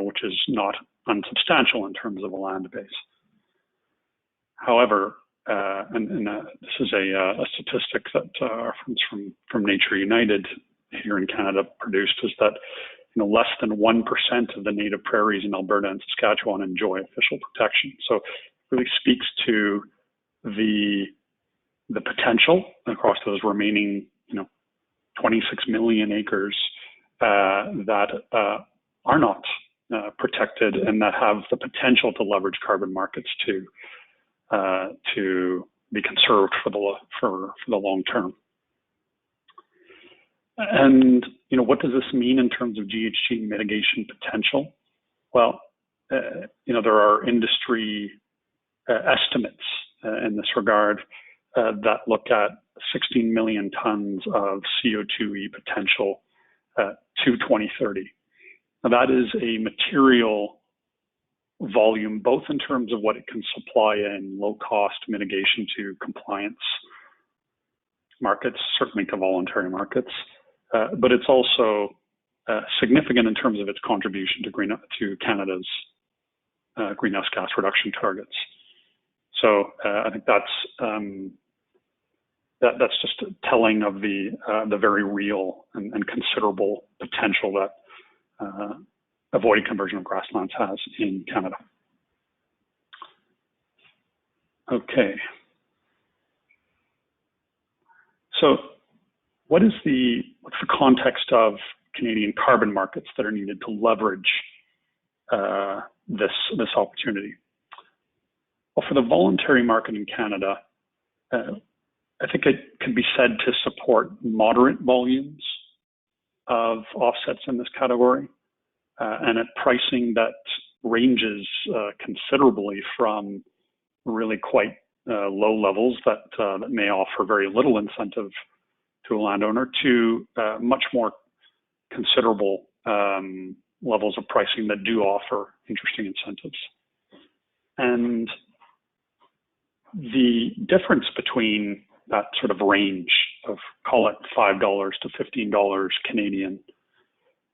which is not unsubstantial in terms of a land base. However, this is a statistic that reference from Nature United here in Canada produced, is that less than 1% of the native prairies in Alberta and Saskatchewan enjoy official protection. So it really speaks to the potential across those remaining 26 million acres that are not protected and that have the potential to leverage carbon markets to be conserved for the long term. And what does this mean in terms of GHG mitigation potential? Well, there are industry estimates in this regard that look at 16 million tons of CO2e potential to 2030. Now, that is a material volume, both in terms of what it can supply in low-cost mitigation to compliance markets, certainly to voluntary markets, but it's also significant in terms of its contribution to Canada's greenhouse gas reduction targets. So I think that's just telling of the very real and considerable potential that avoided conversion of grasslands has in Canada. Okay. So what's the context of Canadian carbon markets that are needed to leverage this opportunity? Well, for the voluntary market in Canada, I think it can be said to support moderate volumes of offsets in this category, and at pricing that ranges considerably from really quite low levels that may offer very little incentive to a landowner to much more considerable levels of pricing that do offer interesting incentives. And the difference between that sort of range of, call it $5 to $15 Canadian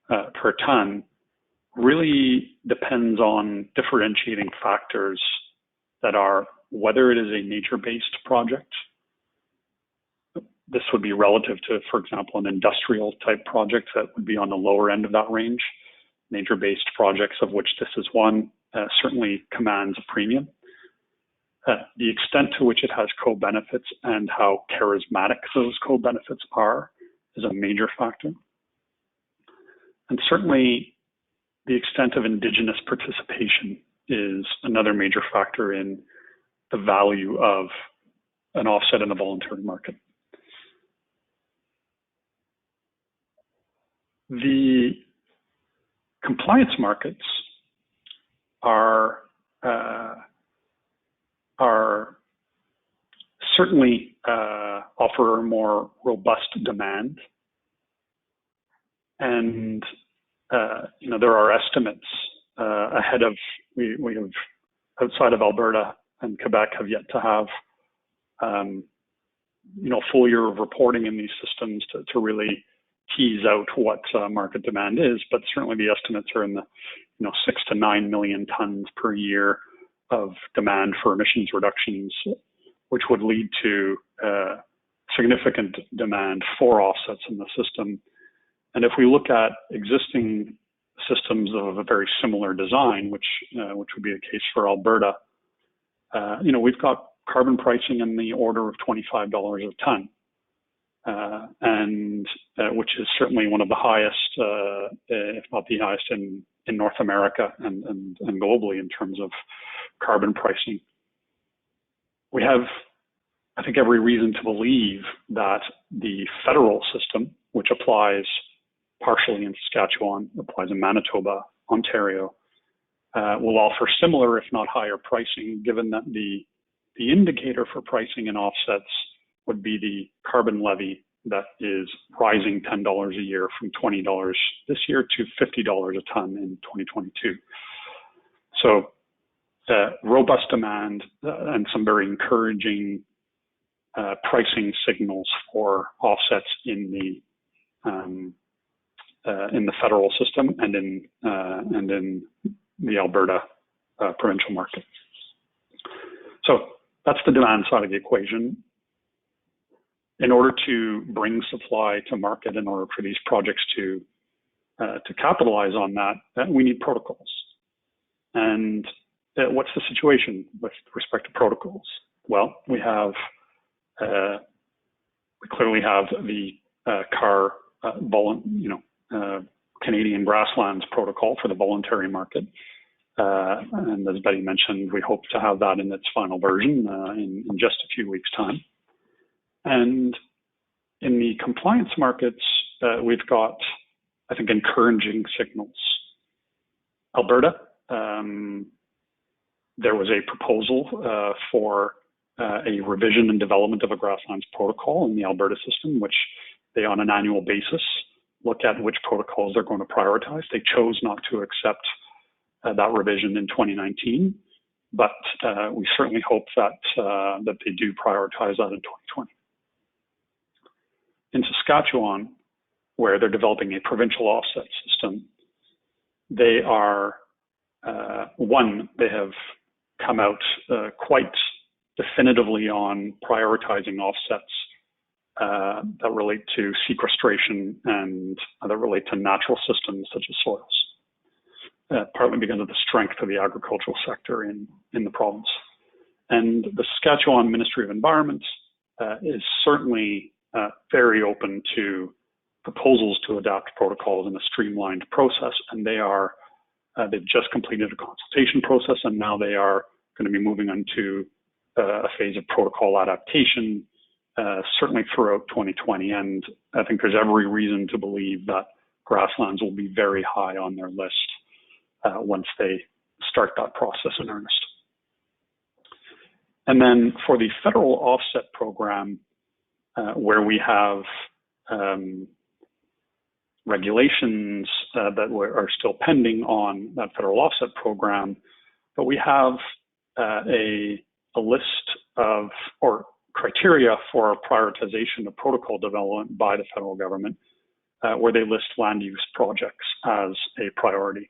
per ton, really depends on differentiating factors that are whether it is a nature-based project. This would be relative to, for example, an industrial type project that would be on the lower end of that range. Nature-based projects, of which this is one, certainly commands a premium. The extent to which it has co-benefits and how charismatic those co-benefits are is a major factor. And certainly the extent of Indigenous participation is another major factor in the value of an offset in the voluntary market. The compliance markets are certainly offer a more robust demand, and there are estimates ahead of we have outside of Alberta and Quebec have yet to have full year of reporting in these systems to really tease out what market demand is, but certainly the estimates are in the 6 to 9 million tons per year of demand for emissions reductions, which would lead to significant demand for offsets in the system. And if we look at existing systems of a very similar design, which would be the case for Alberta, we've got carbon pricing in the order of $25 a ton, and which is certainly one of the highest, if not the highest in North America and globally in terms of carbon pricing. We have, I think, every reason to believe that the federal system, which applies partially in Saskatchewan, applies in Manitoba, Ontario, will offer similar, if not higher pricing, given that the indicator for pricing and offsets would be the carbon levy that is rising $10 a year from $20 this year to $50 a ton in 2022. So robust demand and some very encouraging pricing signals for offsets in the federal system and in the Alberta provincial market. So that's the demand side of the equation. In order to bring supply to market, in order for these projects to capitalize on that, we need protocols. And what's the situation with respect to protocols? Well, we clearly have the Canadian Grasslands protocol for the voluntary market. And as Betty mentioned, we hope to have that in its final version in just a few weeks' time. And in the compliance markets, we've got, I think, encouraging signals. Alberta, there was a proposal for a revision and development of a grasslands protocol in the Alberta system, which they, on an annual basis, look at which protocols they're going to prioritize. They chose not to accept that revision in 2019, but we certainly hope that they do prioritize that in 2020. In Saskatchewan, where they're developing a provincial offset system, they are, they have come out quite definitively on prioritizing offsets that relate to sequestration and that relate to natural systems such as soils, partly because of the strength of the agricultural sector in the province. And the Saskatchewan Ministry of Environment is certainly very open to proposals to adapt protocols in a streamlined process, and they've just completed a consultation process, and now they are going to be moving into a phase of protocol adaptation, certainly throughout 2020. And I think there's every reason to believe that grasslands will be very high on their list once they start that process in earnest. And then for the federal offset program, where we have regulations that are still pending on that federal offset program, but we have a list of, or criteria for prioritization of protocol development by the federal government, where they list land use projects as a priority,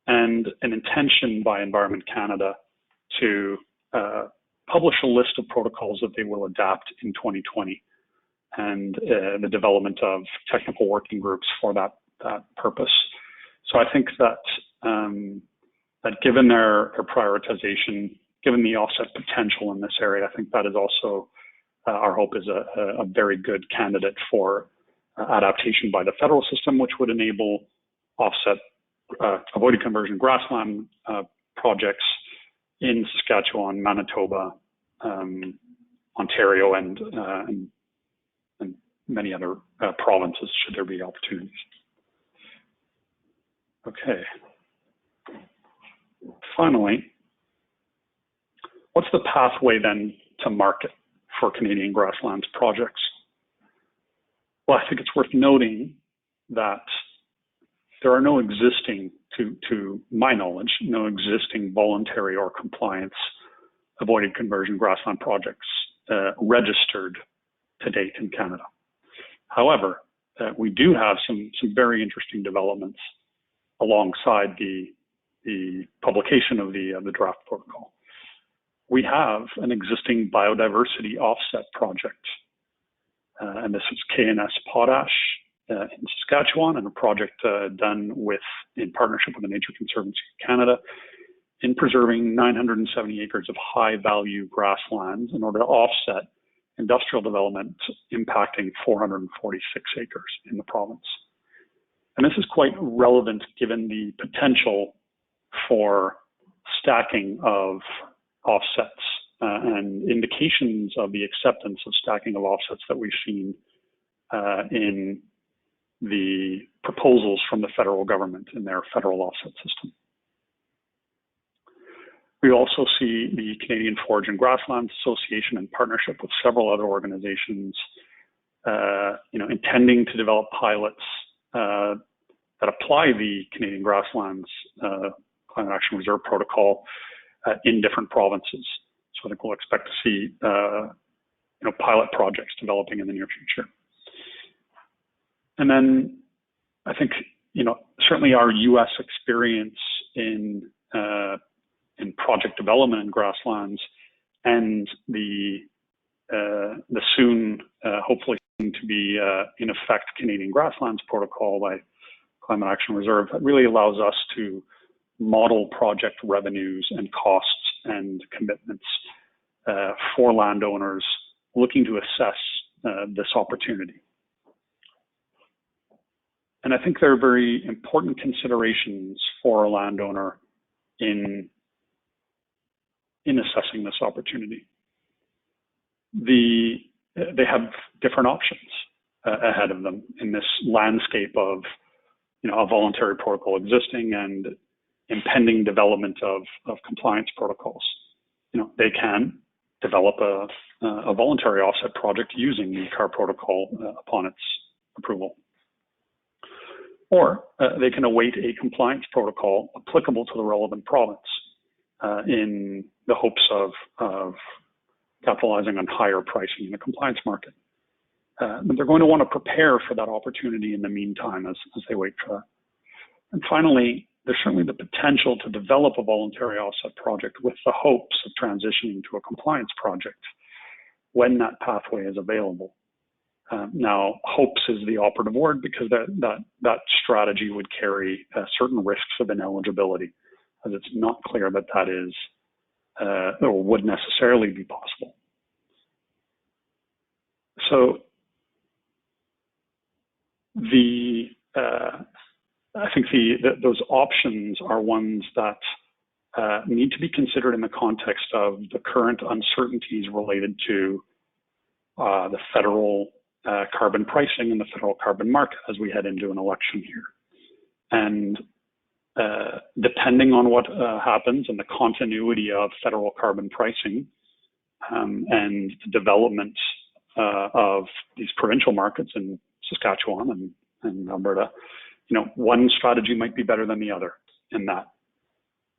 and an intention by Environment Canada to publish a list of protocols that they will adapt in 2020, and the development of technical working groups for that purpose. So I think that that given their prioritization, given the offset potential in this area, I think that is also our hope is a very good candidate for adaptation by the federal system, which would enable offset avoided conversion grassland projects in Saskatchewan, Manitoba, Ontario, and many other provinces, should there be opportunities. Okay. Finally, what's the pathway then to market for Canadian grasslands projects? Well, I think it's worth noting that there are no existing, to my knowledge, no existing voluntary or compliance avoided conversion grassland projects registered to date in Canada. However, we do have some very interesting developments alongside the publication of the draft protocol. We have an existing biodiversity offset project, and this is KNS Potash in Saskatchewan, and a project done in partnership with the Nature Conservancy of Canada in preserving 970 acres of high-value grasslands in order to offset industrial development impacting 446 acres in the province. And this is quite relevant given the potential for stacking of offsets and indications of the acceptance of stacking of offsets that we've seen in the proposals from the federal government in their federal offset system. We also see the Canadian Forage and Grasslands Association in partnership with several other organizations, intending to develop pilots that apply the Canadian Grasslands Climate Action Reserve Protocol in different provinces. So I think we'll expect to see pilot projects developing in the near future. And then I think certainly our U.S. experience in project development in grasslands and the soon, hopefully soon to be in effect Canadian Grasslands Protocol by Climate Action Reserve, that really allows us to model project revenues and costs and commitments for landowners looking to assess this opportunity. And I think there are very important considerations for a landowner in assessing this opportunity. They have different options ahead of them in this landscape of a voluntary protocol existing and impending development of compliance protocols. They can develop a voluntary offset project using the CAR protocol upon its approval. Or they can await a compliance protocol applicable to the relevant province in the hopes of capitalizing on higher pricing in the compliance market. But they're going to want to prepare for that opportunity in the meantime as they wait for that. And finally, there's certainly the potential to develop a voluntary offset project with the hopes of transitioning to a compliance project when that pathway is available. Now, hopes is the operative word because that strategy would carry certain risks of ineligibility, as it's not clear that is or would necessarily be possible. So I think those options are ones that need to be considered in the context of the current uncertainties related to the federal carbon pricing and the federal carbon market as we head into an election here. And depending on what happens and the continuity of federal carbon pricing and the development of these provincial markets in Saskatchewan and Alberta, one strategy might be better than the other in that.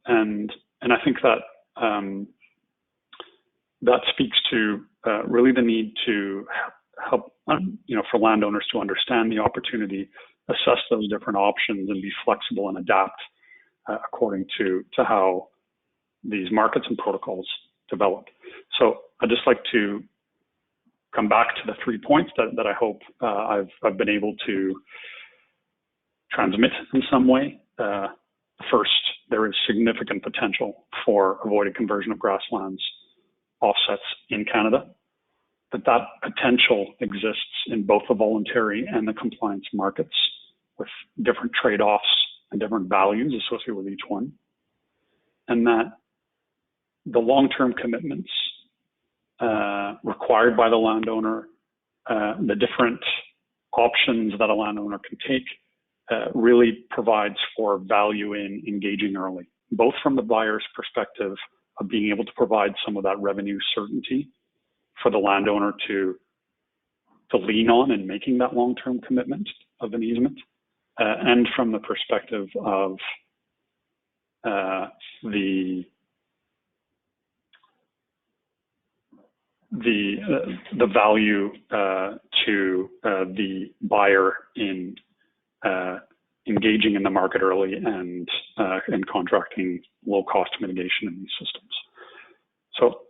And I think that that speaks to really the need to help, for landowners to understand the opportunity, assess those different options, and be flexible and adapt according to how these markets and protocols develop. So I'd just like to come back to the 3 points that I hope I've been able to transmit in some way. First, there is significant potential for avoided conversion of grasslands offsets in Canada, that potential exists in both the voluntary and the compliance markets with different trade-offs and different values associated with each one, and that the long-term commitments required by the landowner, the different options that a landowner can take, really provides for value in engaging early, both from the buyer's perspective of being able to provide some of that revenue certainty for the landowner to lean on in making that long-term commitment of an easement, and from the perspective of the value to the buyer in engaging in the market early and contracting low-cost mitigation in these systems. So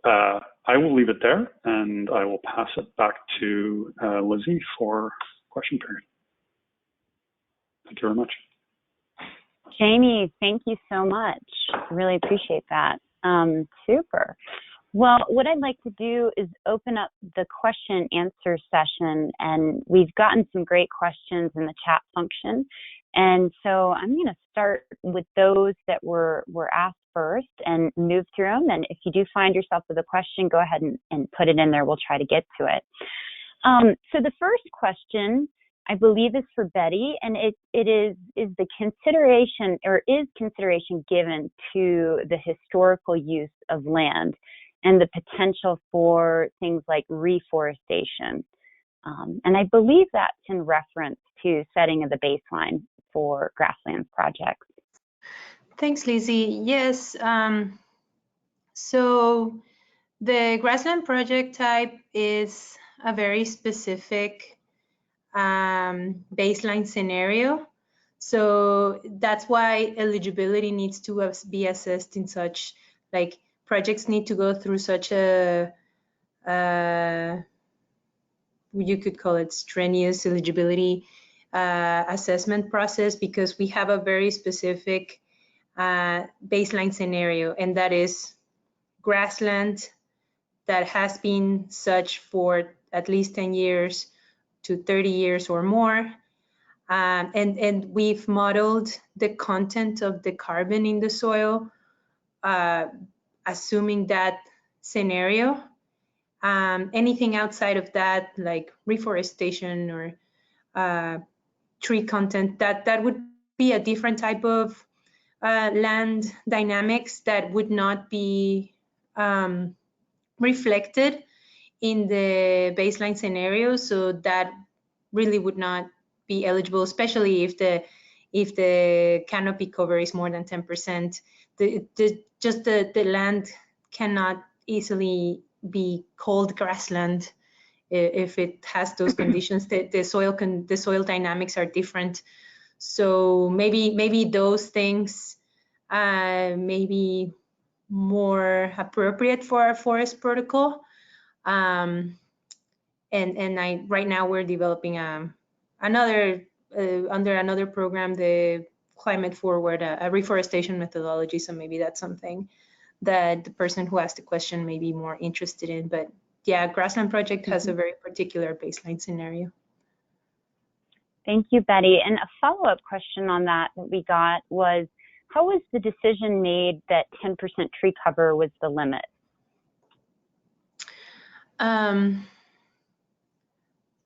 I will leave it there, and I will pass it back to Lizzie for question period. Thank you very much. Jamie, thank you so much. Really appreciate that. Super. Well, what I'd like to do is open up the question and answer session, and we've gotten some great questions in the chat function. And so I'm going to start with those that were asked first and move through them. And if you do find yourself with a question, go ahead and put it in there. We'll try to get to it. So the first question, I believe, is for Betty, and it is the consideration, or is consideration given to the historical use of land and the potential for things like reforestation. And I believe that's in reference to setting of the baseline for grasslands projects. Thanks, Lizzie. Yes. So the grassland project type is a very specific baseline scenario. So that's why eligibility needs to be assessed in such, like, projects need to go through such a, you could call it strenuous eligibility assessment process, because we have a very specific baseline scenario, and that is grassland that has been such for at least 10 years to 30 years or more. And we've modeled the content of the carbon in the soil, assuming that scenario. Anything outside of that, like reforestation or tree content, that would be a different type of land dynamics that would not be reflected in the baseline scenario. So that really would not be eligible, especially if the canopy cover is more than 10%. The land cannot easily be called grassland if it has those conditions. The soil dynamics are different. So maybe those things may be more appropriate for our forest protocol. And right now we're developing under another program, the Climate Forward, a reforestation methodology. So maybe that's something that the person who asked the question may be more interested in. But yeah, Grassland Project has a very particular baseline scenario. Thank you, Betty. And a follow-up question on that we got was, how was the decision made that 10% tree cover was the limit?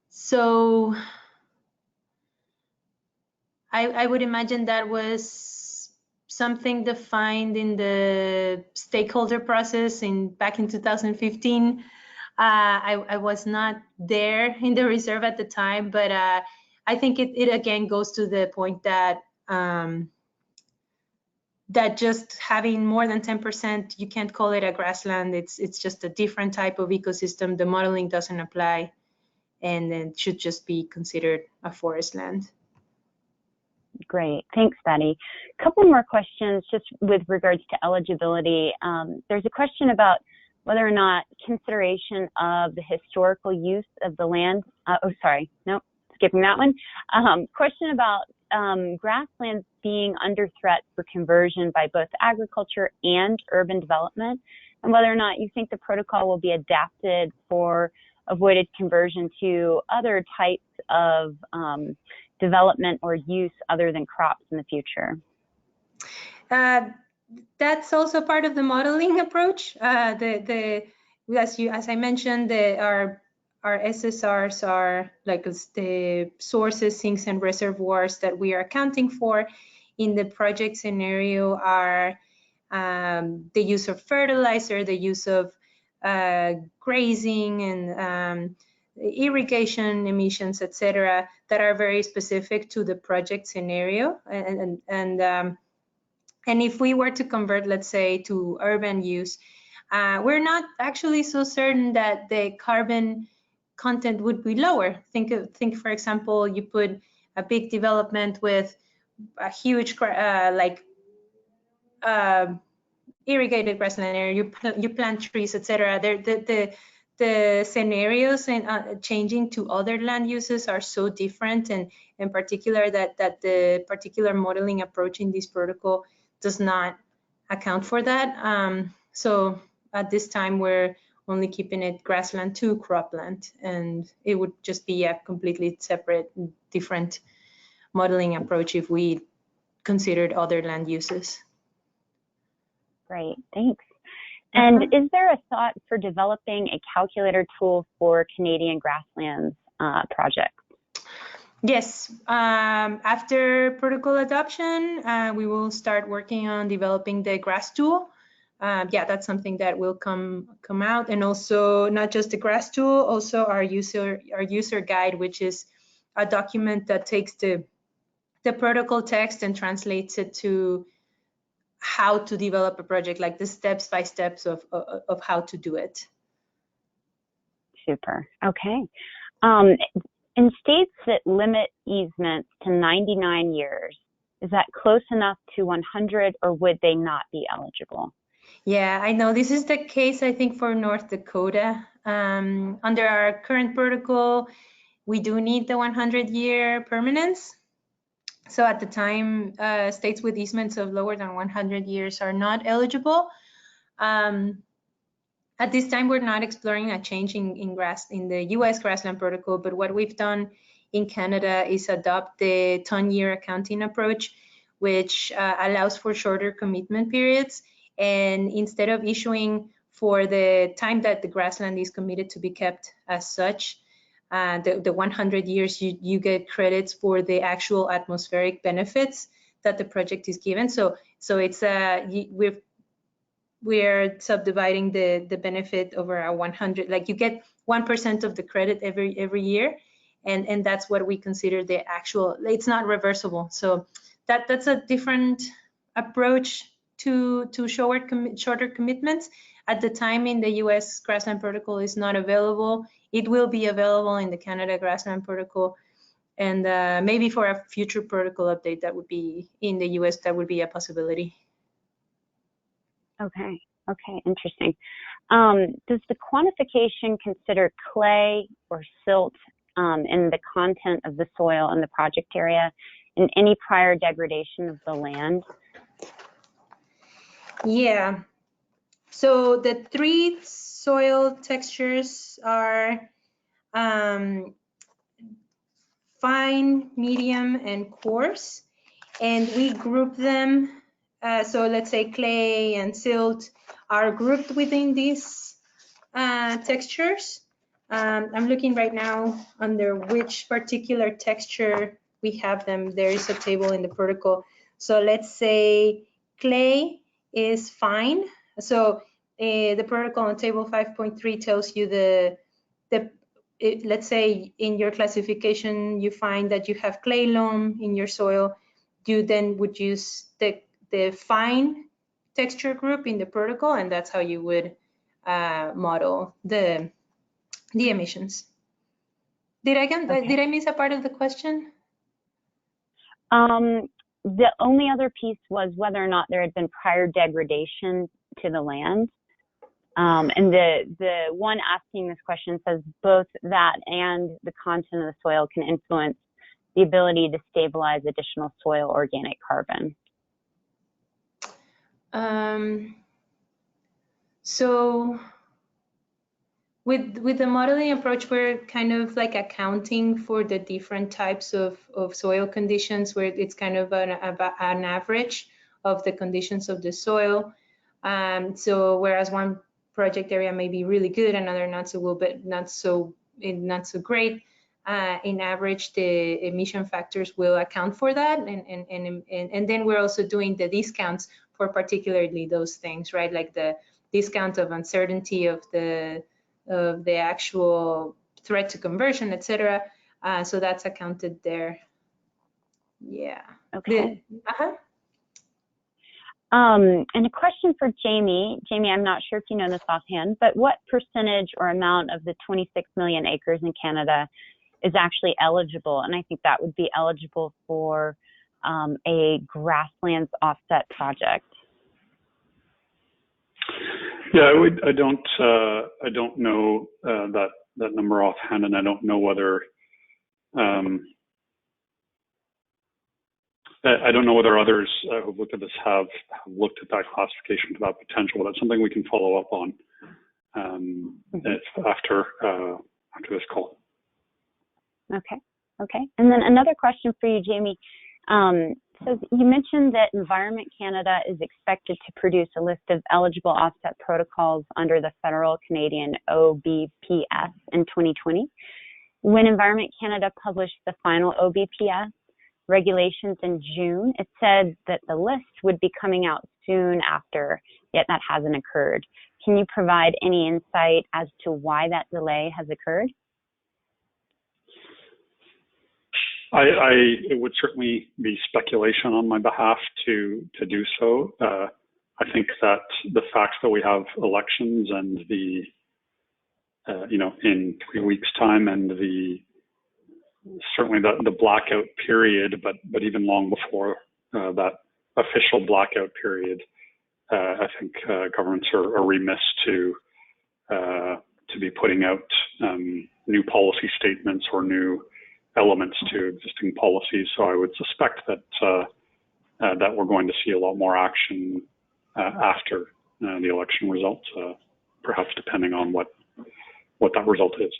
So I would imagine that was something defined in the stakeholder process back in 2015. I was not there in the reserve at the time, but I think it again goes to the point that that just having more than 10%, you can't call it a grassland. It's just a different type of ecosystem. The modeling doesn't apply, and then should just be considered a forest land. Great, thanks, Betty. A couple more questions just with regards to eligibility. There's a question about whether or not consideration of the historical use of the land. Skipping that one. Question about grasslands being under threat for conversion by both agriculture and urban development, and whether or not you think the protocol will be adapted for avoided conversion to other types of development or use other than crops in the future. That's also part of the modeling approach. As I mentioned, our SSRs are like the sources, sinks, and reservoirs that we are accounting for in the project scenario are the use of fertilizer, the use of grazing, and irrigation emissions, etc., that are very specific to the project scenario. And if we were to convert, let's say, to urban use, we're not actually so certain that the carbon content would be lower. Think, for example, you put a big development with a huge, irrigated grassland area, you plant trees, etc. The scenarios and changing to other land uses are so different, and in particular that the particular modeling approach in this protocol does not account for that. So at this time, we're only keeping it grassland to cropland, and it would just be a completely separate, different modeling approach if we considered other land uses. Great, thanks. And is there a thought for developing a calculator tool for Canadian grasslands projects? Yes, after protocol adoption, we will start working on developing the grass tool. Yeah, that's something that will come out, and also not just the grass tool, also our user guide, which is a document that takes the protocol text and translates it to how to develop a project, like the steps by steps of how to do it. Super. Okay. In states that limit easements to 99 years, is that close enough to 100, or would they not be eligible? Yeah, I know this is the case, I think, for North Dakota. Under our current protocol, we do need the 100-year permanence. So at the time, states with easements of lower than 100 years are not eligible. At this time, we're not exploring a change in the U.S. grassland protocol, but what we've done in Canada is adopt the ton-year accounting approach, which allows for shorter commitment periods. And instead of issuing for the time that the grassland is committed to be kept as such, the 100 years, you get credits for the actual atmospheric benefits that the project is given. So it's we're subdividing the benefit over a 100, like you get 1% of the credit every year, and that's what we consider the actual. It's not reversible. So that's a different approach to shorter commitments. At the time, in the U.S. grassland protocol is not available. It will be available in the Canada grassland protocol, and maybe for a future protocol update that would be in the U.S. that would be a possibility. Okay, interesting. Does the quantification consider clay or silt in the content of the soil in the project area and any prior degradation of the land? Yeah, so the 3 soil textures are fine, medium, and coarse, and we group them. So let's say clay and silt are grouped within these textures. I'm looking right now under which particular texture we have them. There is a table in the protocol. So let's say clay is fine. So the protocol on table 5.3 tells you let's say in your classification you find that you have clay loam in your soil. You then would use the the fine texture group in the protocol, and that's how you would model the emissions. Did I miss a part of the question? The only other piece was whether or not there had been prior degradation to the land. And the one asking this question says both that and the content of the soil can influence the ability to stabilize additional soil organic carbon. So with the modeling approach, we're kind of like accounting for the different types of soil conditions, where it's kind of an average of the conditions of the soil. So whereas one project area may be really good, another not so well, but not so great, in average, the emission factors will account for that, and then we're also doing the discounts for particularly those things, right? Like the discount of uncertainty of the actual threat to conversion, etc. So that's accounted there. Yeah. Okay. And a question for Jamie. Jamie, I'm not sure if you know this offhand, but what percentage or amount of the 26 million acres in Canada is actually eligible? And I think that would be eligible for a grasslands offset project. Yeah, I don't know that number offhand, and I don't know whether I don't know whether others who've looked at this have looked at that classification for that potential. But that's something we can follow up on after this call. Okay. And then another question for you, Jamie. So you mentioned that Environment Canada is expected to produce a list of eligible offset protocols under the federal Canadian OBPS in 2020. When Environment Canada published the final OBPS regulations in June, it said that the list would be coming out soon after, yet that hasn't occurred. Can you provide any insight as to why that delay has occurred? It would certainly be speculation on my behalf to do so. I think that the fact that we have elections and the in 3 weeks' time, and certainly the blackout period, but even long before that official blackout period, I think governments are remiss to be putting out new policy statements or new elements to existing policies. So I would suspect that that we're going to see a lot more action after the election results, perhaps depending on what that result is.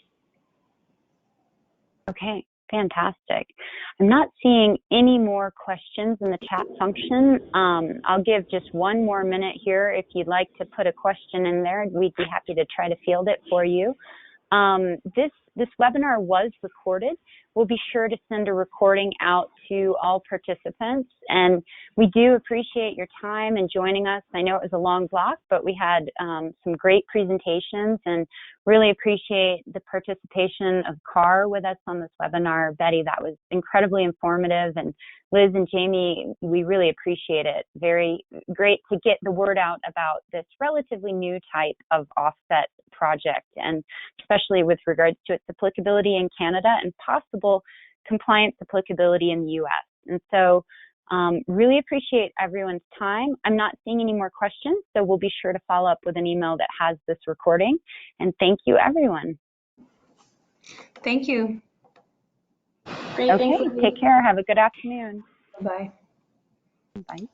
Okay, fantastic. I'm not seeing any more questions in the chat function. I'll give just one more minute here. If you'd like to put a question in there, we'd be happy to try to field it for you. This webinar was recorded. We'll be sure to send a recording out to all participants, and we do appreciate your time and joining us. I know it was a long block, but we had some great presentations, and really appreciate the participation of CAR with us on this webinar. Betty, that was incredibly informative, and Liz and Jamie, we really appreciate it. Very great to get the word out about this relatively new type of offset project, and especially with regards to its applicability in Canada and possible compliance applicability in the US. And so really appreciate everyone's time. I'm not seeing any more questions, so we'll be sure to follow up with an email that has this recording. And thank you, everyone. Thank you. Great, okay, take care. Have a good afternoon. Bye. Bye.